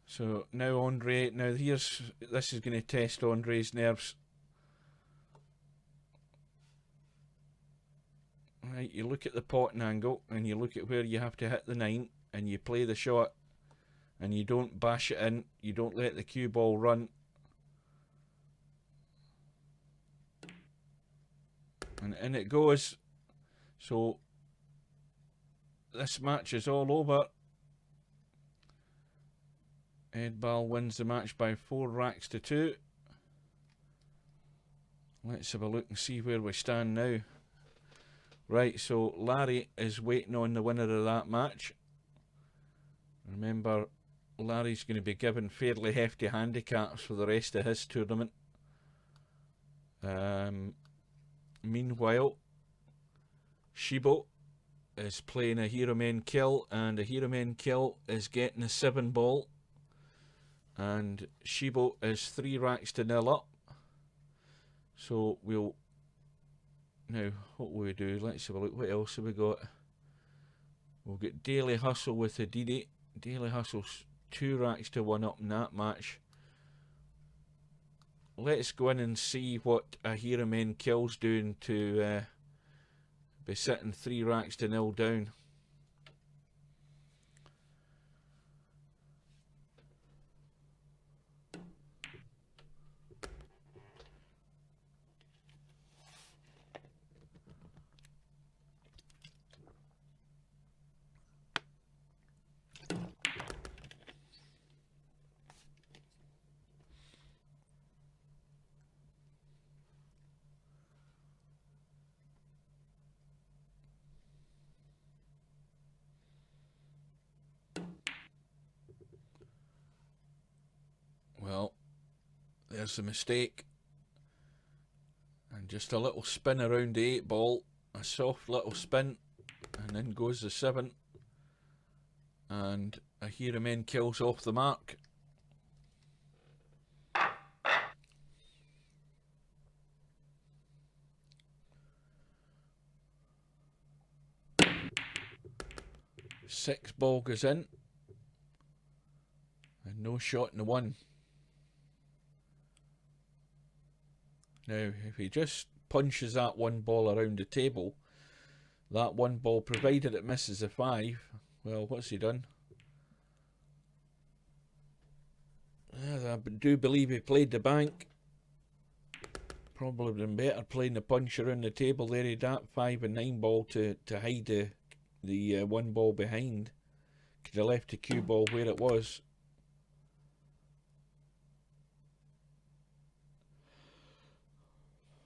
So now Andre, this is going to test Andre's nerves. Right, you look at the potting angle and you look at where you have to hit the 9 and you play the shot and you don't bash it in, you don't let the cue ball run. And in it goes. So this match is all over. Edbal wins the match by 4 racks to 2. Let's have a look and see where we stand now. Right, so Larry is waiting on the winner of that match. Remember, Larry's going to be given fairly hefty handicaps for the rest of his tournament. Meanwhile, Shibo is playing a hero men kill, and a hero men kill is getting a 7 ball, and Shibo is 3 racks to 0 up. So we'll now, what will we do? Let's have a look. What else have we got? We'll get Daily Hustle with Houdini. Daily Hustle's 2 racks to 1 up in that match. Let's go in and see what a hero men kill's doing to be sitting 3 racks to 0 down. Well, there's the mistake. And just a little spin around the 8 ball. A soft little spin. And then goes the 7. And a hero men kills off the mark. Six ball goes in. And no shot in the 1. Now, if he just punches that 1 ball around the table, that 1 ball, provided it misses a 5, well, what's he done? I do believe he played the bank. Probably been better playing the punch around the table there. He'd that 5 and 9 ball to hide the 1 ball behind. Could have left the cue ball where it was.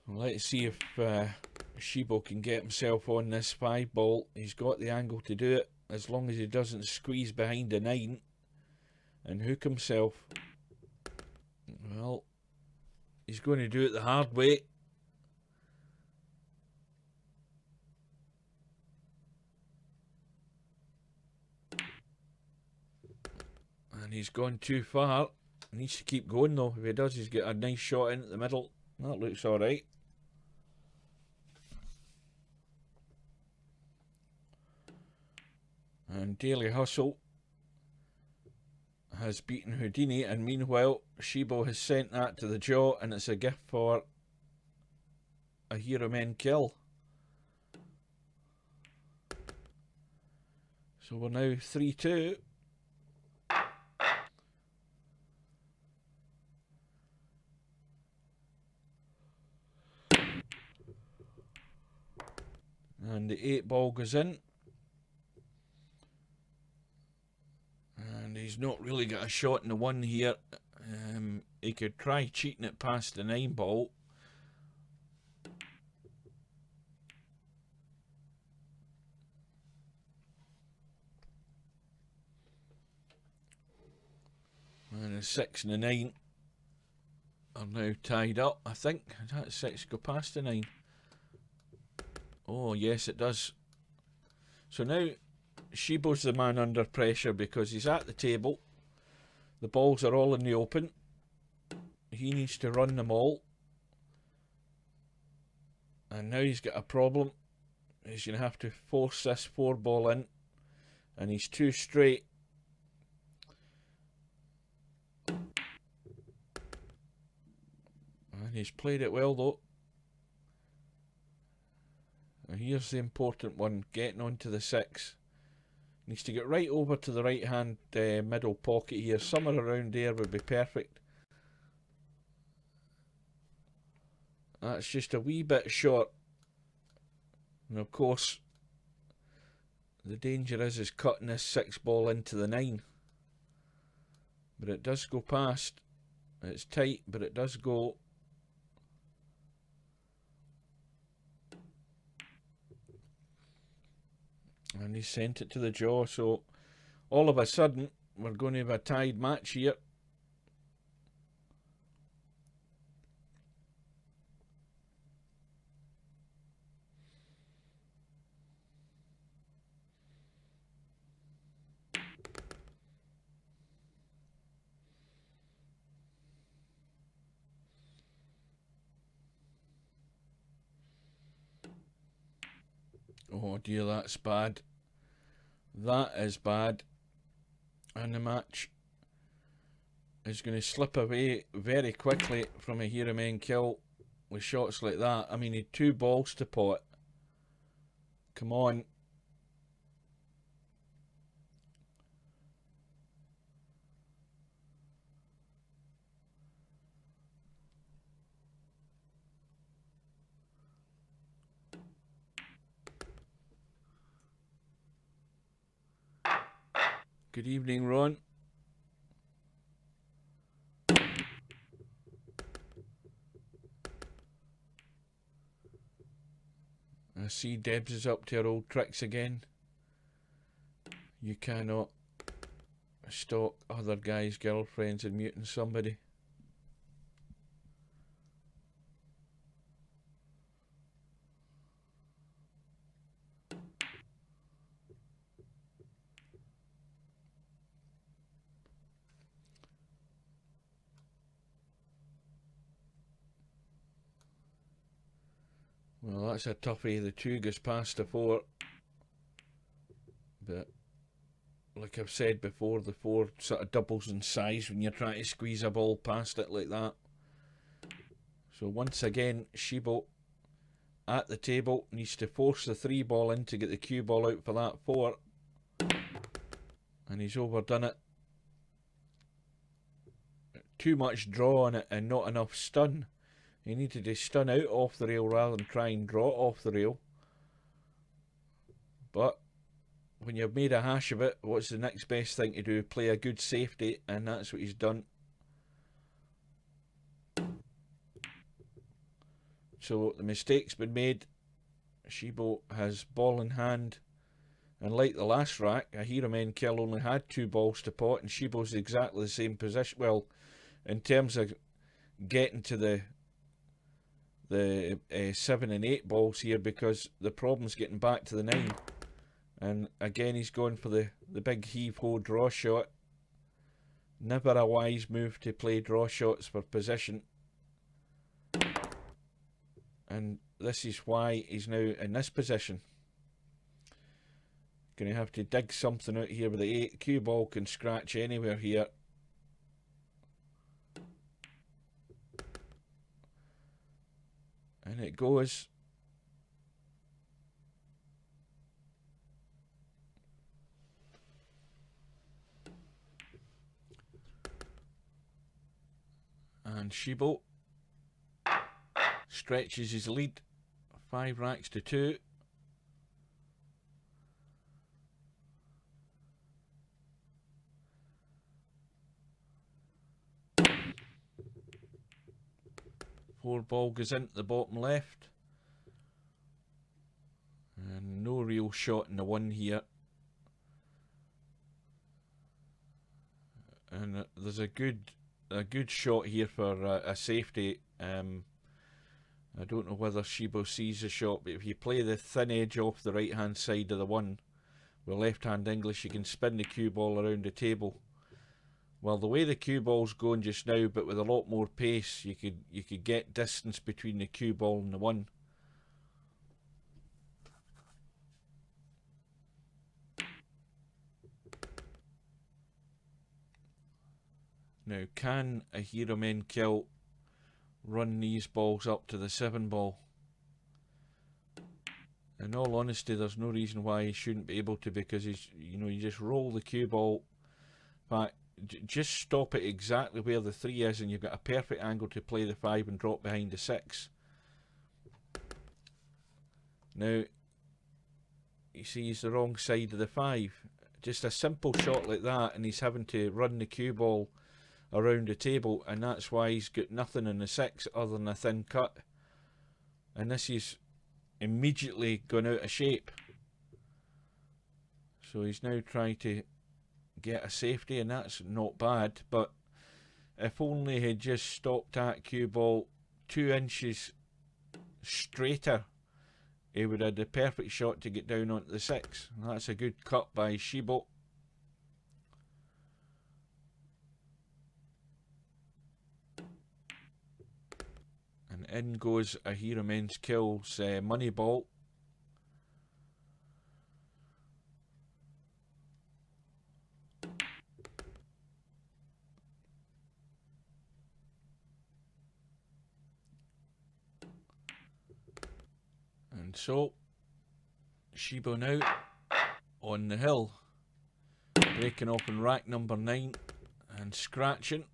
Let's see if Shibo can get himself on this 5 ball. He's got the angle to do it, as long as he doesn't squeeze behind the 9 and hook himself. Well, he's going to do it the hard way. And he's gone too far. He needs to keep going though. If he does, he's got a nice shot in at the middle. That looks alright. And Daily Hustle has beaten Houdini, and meanwhile Shibo has sent that to the jaw, and it's a gift for a hero men kill. So we're now 3-2. And the 8 ball goes in. And he's not really got a shot in the 1 here. He could try cheating it past the 9 ball. And the 6 and the 9 are now tied up, I think. Does that 6 go past the 9? Oh, yes, it does. So now Shibo's the man under pressure because he's at the table. The balls are all in the open. He needs to run them all. And now he's got a problem. He's going to have to force this 4 ball in. And he's too straight. And he's played it well though. And here's the important one, getting onto the 6. Needs to get right over to the right hand middle pocket here. Somewhere around there would be perfect. That's just a wee bit short. And of course, the danger is cutting this 6 ball into the 9. But it does go past. It's tight, but it does go. And he sent it to the jaw, so all of a sudden we're going to have a tied match here. Oh dear, that's bad. That is bad. And the match is going to slip away very quickly from a hero men kill with shots like that. I mean, he had 2 balls to pot. Come on. Good evening, Ron. I see Debs is up to her old tricks again. You cannot stalk other guys' girlfriends and muting somebody. Well, that's a toughie. The 2 goes past the 4. But like I've said before, the 4 sort of doubles in size when you're trying to squeeze a ball past it like that. So once again, Shibo at the table needs to force the 3 ball in to get the cue ball out for that 4. And he's overdone it. Too much draw on it and not enough stun. He needed to stun out off the rail rather than try and draw it off the rail. But when you've made a hash of it, what's the next best thing to do? Play a good safety, and that's what he's done. So the mistake's been made. Shibo has ball in hand. And like the last rack, a hero men kill only had 2 balls to pot, and Shibo's exactly the same position. Well, in terms of getting to the 7 and 8 balls here, because the problem's getting back to the 9. And again, he's going for the big heave-ho draw shot. Never a wise move to play draw shots for position. And this is why he's now in this position. Going to have to dig something out here with the 8. Cue ball can scratch anywhere here. And it goes. And Shibo stretches his lead. 5 racks to 2. Four ball goes into the bottom left. And no real shot in the 1 here. And there's a good shot here for a safety. I don't know whether Shibo sees the shot, but if you play the thin edge off the right hand side of the 1 with left hand English, you can spin the cue ball around the table. Well, the way the cue ball's going just now, but with a lot more pace, you could get distance between the cue ball and the 1. Now, can a hero men kill run these balls up to the 7 ball? In all honesty, there's no reason why he shouldn't be able to, because he's, you just roll the cue ball. In fact, just stop it exactly where the 3 is, and you've got a perfect angle to play the 5 and drop behind the 6. Now, you see he's the wrong side of the 5. Just a simple shot like that, and he's having to run the cue ball around the table, and that's why he's got nothing in the 6 other than a thin cut. And this is immediately gone out of shape. So he's now trying to get a safety, and that's not bad. But if only he'd just stopped that cue ball 2 inches straighter, he would have the perfect shot to get down onto the 6. That's a good cut by Shibo. And in goes a Hero Men's Kills money ball. And so, Shibo now on the hill, breaking open rack number 9 and scratching.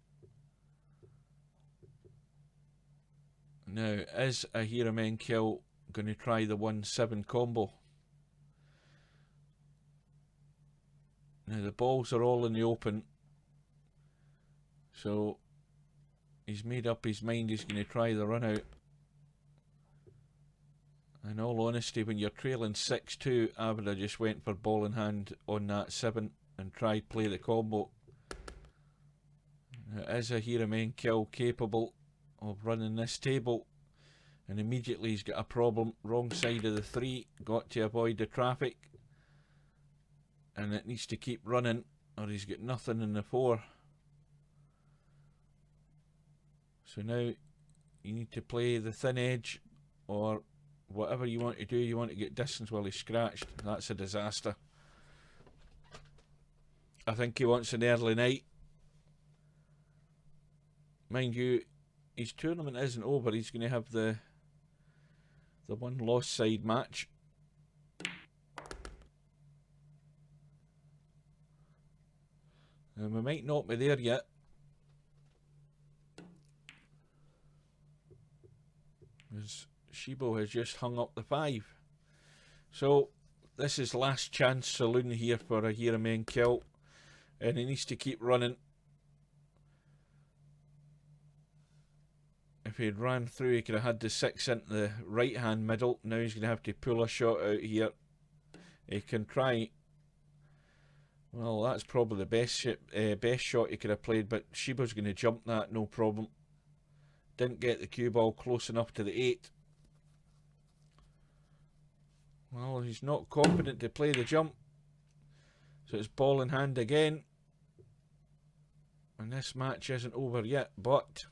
Now, is a Hero Men Kill going to try the 1-7 combo? Now, the balls are all in the open, so he's made up his mind he's going to try the run out. In all honesty, when you're trailing 6-2, I would have just went for ball in hand on that 7 and tried play the combo. Now, is a Hero Men Kill capable of running this table? And immediately he's got a problem. Wrong side of the 3, got to avoid the traffic, and it needs to keep running or he's got nothing in the 4. So now you need to play the thin edge, or whatever you want to do. You want to get distance while he's scratched. That's a disaster. I think he wants an early night. Mind you, his tournament isn't over. He's going to have the one lost side match. And we might not be there yet. As Shibo has just hung up the 5. So this is last chance saloon here for a Hero Men Kill, and he needs to keep running. If he'd ran through, he could have had the 6 into the right hand middle. Now he's going to have to pull a shot out here. He can try. Well, that's probably the best shot he could have played, but Shibo's going to jump that, no problem. Didn't get the cue ball close enough to the 8. Well, he's not confident to play the jump. So it's ball in hand again. And this match isn't over yet, but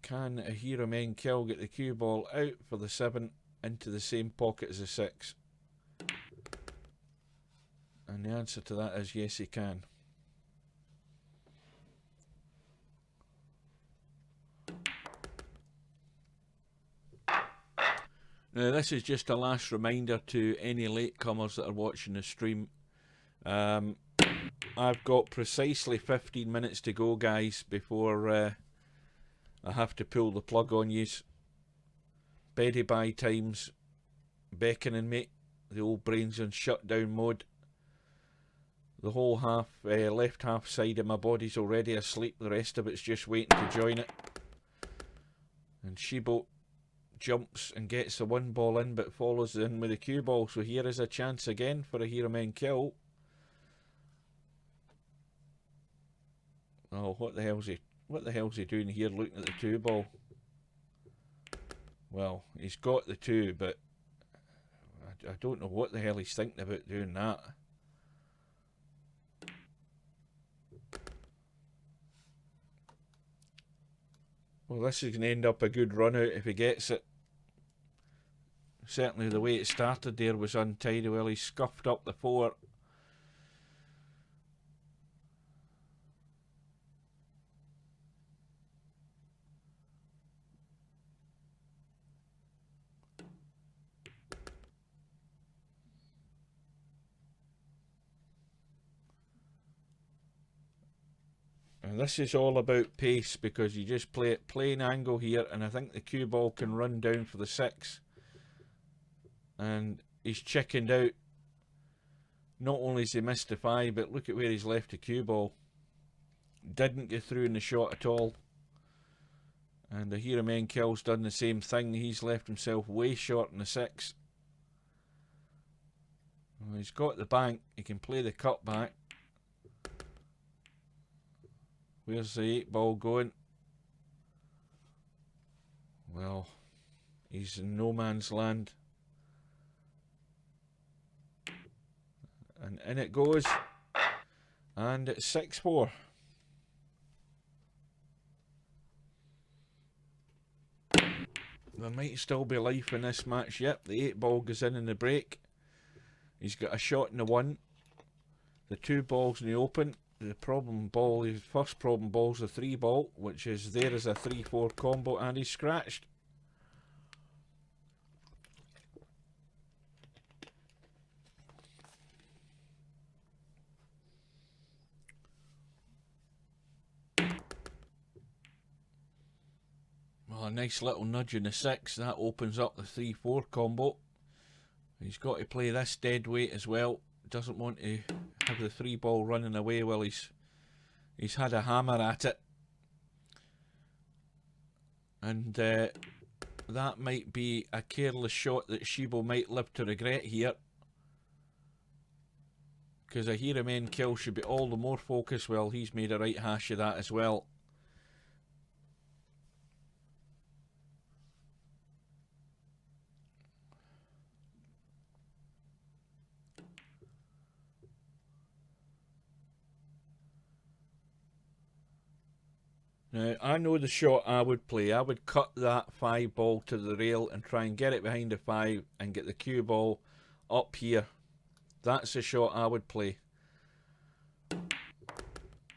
can a Hero Men Kill get the cue ball out for the 7 into the same pocket as the 6? And the answer to that is yes, he can. Now, this is just a last reminder to any latecomers that are watching the stream. I've got precisely 15 minutes to go, guys, before I have to pull the plug on yous. Beddy bye times beckoning me. The old brain's on shutdown mode. The whole left half side of my body's already asleep. The rest of it's just waiting to join it. And Shibo jumps and gets the 1 ball in, but follows in with the cue ball. So here is a chance again for a Hero Men Kill. Oh, what the hell's he doing here looking at the 2 ball? Well, he's got the 2, but I don't know what the hell he's thinking about doing that. Well, this is going to end up a good run out if he gets it. Certainly the way it started there was untidy. Well, he scuffed up the 4. And this is all about pace, because you just play it plain angle here, and I think the cue ball can run down for the 6. And he's chickened out. Not only has he missed the 5, but look at where he's left the cue ball. Didn't get through in the shot at all. And the Hero Men Kill's done the same thing. He's left himself way short in the 6. Well, he's got the bank. He can play the cut back. Where's the 8 ball going? Well, he's in no man's land. And in it goes. And it's 6-4. There might still be life in this match. Yep, the 8 ball goes in the break. He's got a shot in the 1. The 2 balls in the open. The problem ball, his first problem ball's the 3 ball, which is there as a 3-4 combo, and he's scratched. Well, a nice little nudge in the 6. That opens up the 3-4 combo. He's got to play this dead weight as well. Doesn't want to have the 3 ball running away while he's had a hammer at it. And that might be a careless shot that Shibo might live to regret here. Because a hero main kill should be all the more focused. Well, he's made a right hash of that as well. Now, I know the shot I would play. I would cut that 5 ball to the rail and try and get it behind the 5 and get the cue ball up here. That's the shot I would play.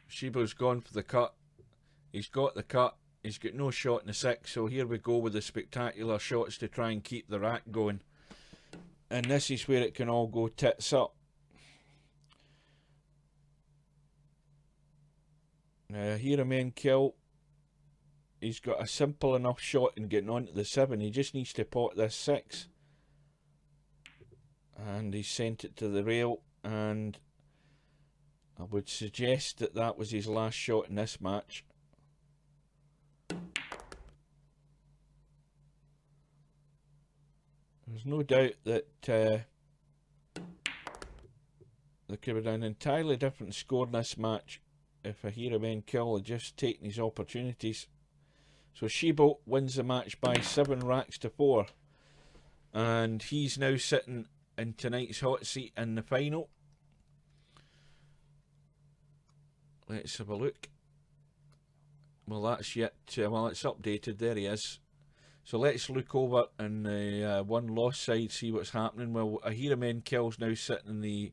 Shibo's gone for the cut. He's got the cut. He's got no shot in the 6. So here we go with the spectacular shots to try and keep the rack going. And this is where it can all go tits up. Now, here a main kill. He's got a simple enough shot in getting onto the 7. He just needs to pot this 6. And he sent it to the rail. And I would suggest that that was his last shot in this match. There's no doubt that there could have been an entirely different score in this match if a hero main kill had just taken his opportunities. So Shibo wins the match by 7 racks to 4. And he's now sitting in tonight's hot seat in the final. Let's have a look. Well, that's yet well, it's updated. There he is. So let's look over on the 1 loss side, see what's happening. Well, a hero main kill's now sitting in the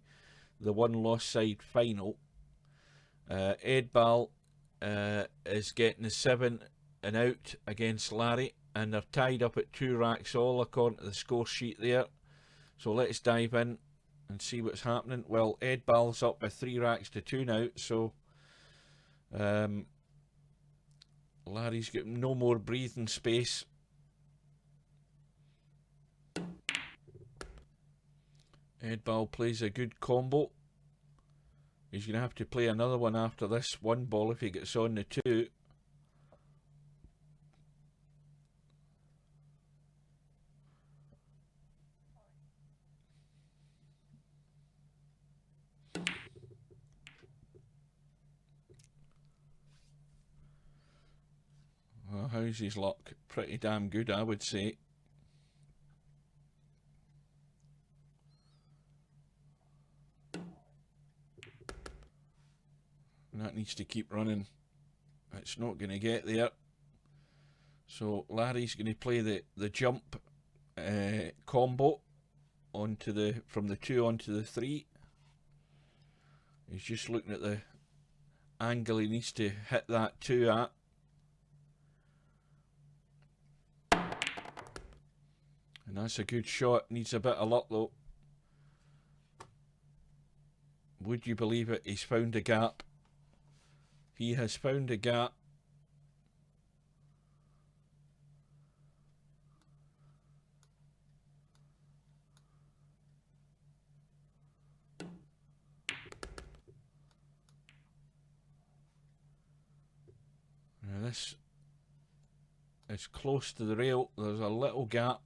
1 loss side final. Ed Ball is getting the 7 and out against Larry, and they're tied up at 2 racks all according to the score sheet there. So let's dive in and see what's happening. Well, Ed Ball's up by 3 racks to 2 now, so Larry's got no more breathing space. Ed Ball plays a good combo. He's going to have to play another one after this 1 ball if he gets on the 2. Well, how's his luck? Pretty damn good, I would say. And that needs to keep running. It's not going to get there. So Larry's going to play the jump combo onto from the 2 onto the 3. He's just looking at the angle he needs to hit that 2 at. And that's a good shot. Needs a bit of luck though. Would you believe it? He's found a gap. He has found a gap. Now this is close to the rail. There's a little gap.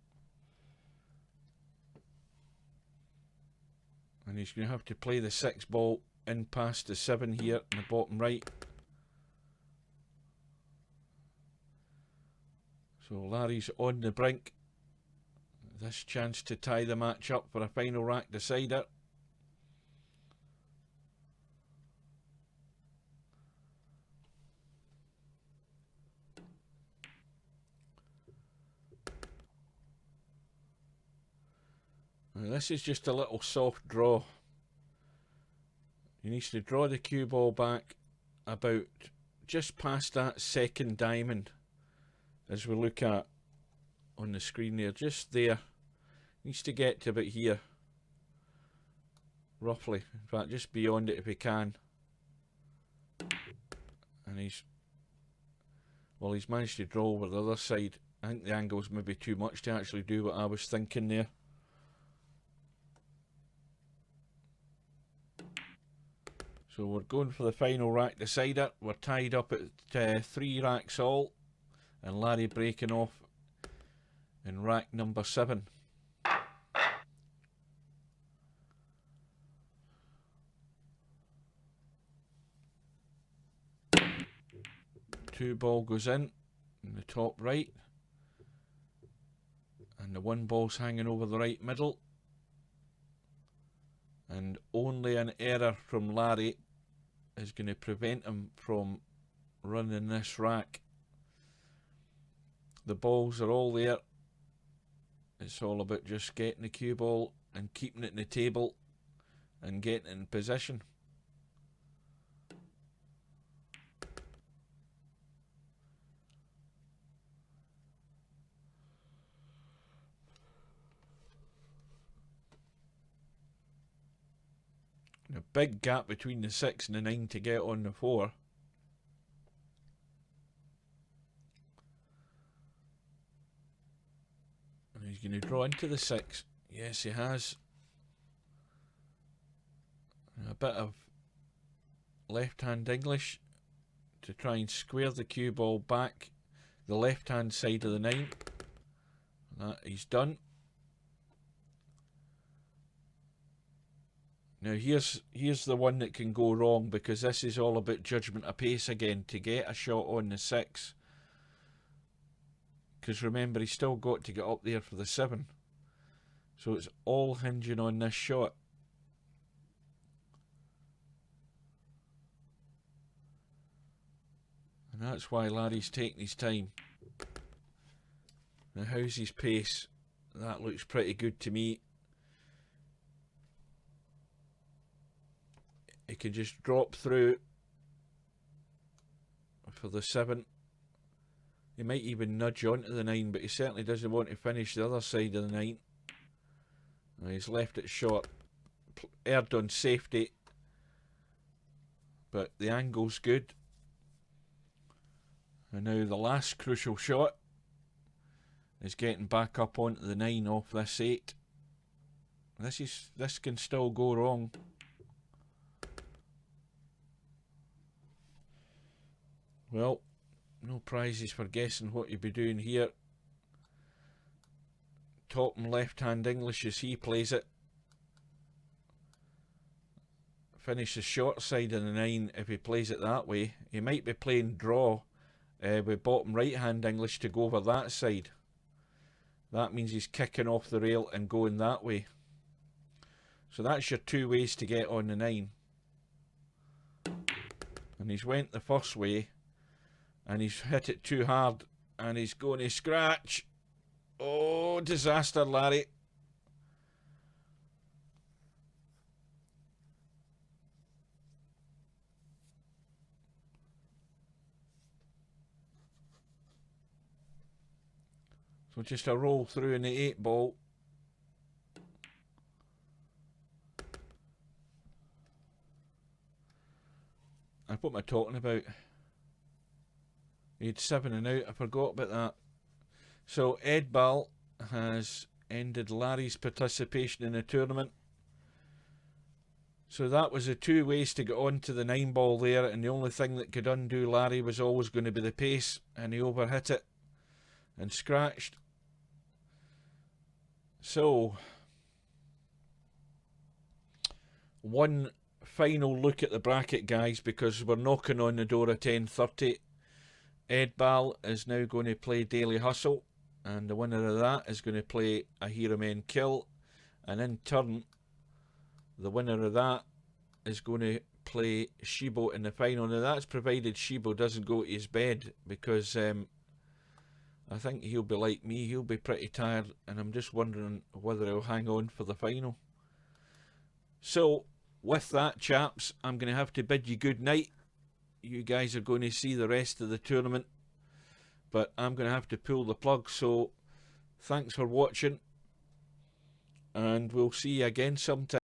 And he's going to have to play the 6 ball in past the 7 here in the bottom right. So Larry's on the brink. This chance to tie the match up for a final rack decider. Now this is just a little soft draw. He needs to draw the cue ball back about just past that second diamond, as we look at on the screen there, just there. Needs to get to about here, roughly. In fact, just beyond it if he can. And he's managed to draw over the other side. I think the angle's maybe too much to actually do what I was thinking there. So we're going for the final rack decider. We're tied up at 3 racks all, and Larry breaking off in rack number 7. Two ball goes in the top right, and the 1 ball's hanging over the right middle, and only an error from Larry is going to prevent him from running this rack. The balls are all there. It's all about just getting the cue ball and keeping it in the table and getting it in position. A big gap between the 6 and the 9 to get on the 4. And he's going to draw into the 6. Yes, he has. A bit of left-hand English to try and square the cue ball back the left-hand side of the 9. That he's done. Now here's the one that can go wrong, because this is all about judgment of pace again to get a shot on the 6. Because remember, he's still got to get up there for the 7. So it's all hinging on this shot. And that's why Larry's taking his time. Now how's his pace? That looks pretty good to me. He can just drop through for the 7. He might even nudge onto the 9, but he certainly doesn't want to finish the other side of the 9. Now he's left it short. Erred on safety, but the angle's good. And now the last crucial shot is getting back up onto the 9 off this 8. This can still go wrong. Well, no prizes for guessing what you'd be doing here. Top and left hand English as he plays it. Finish the short side of the 9 if he plays it that way. He might be playing draw with bottom right hand English to go over that side. That means he's kicking off the rail and going that way. So that's your 2 ways to get on the 9. And he's went the first way, and he's hit it too hard, and he's going to scratch. Oh, disaster, Larry. So just a roll through in the 8 ball. What am I talking about? He had 7 and out. I forgot about that. So Ed Ball has ended Larry's participation in the tournament. So that was the 2 ways to get on to the 9 ball there, and the only thing that could undo Larry was always going to be the pace, and he overhit it and scratched. So one final look at the bracket, guys, because we're knocking on the door at 10:30. Ed Ball is now going to play Daily Hustle, and the winner of that is going to play A Hero Men Kill, and in turn the winner of that is going to play Shibo in the final. Now that's provided Shibo doesn't go to his bed, because I think he'll be like me, he'll be pretty tired, and I'm just wondering whether he'll hang on for the final. So with that, chaps, I'm going to have to bid you good night. You guys are going to see the rest of the tournament, but I'm going to have to pull the plug. So thanks for watching, and we'll see you again sometime.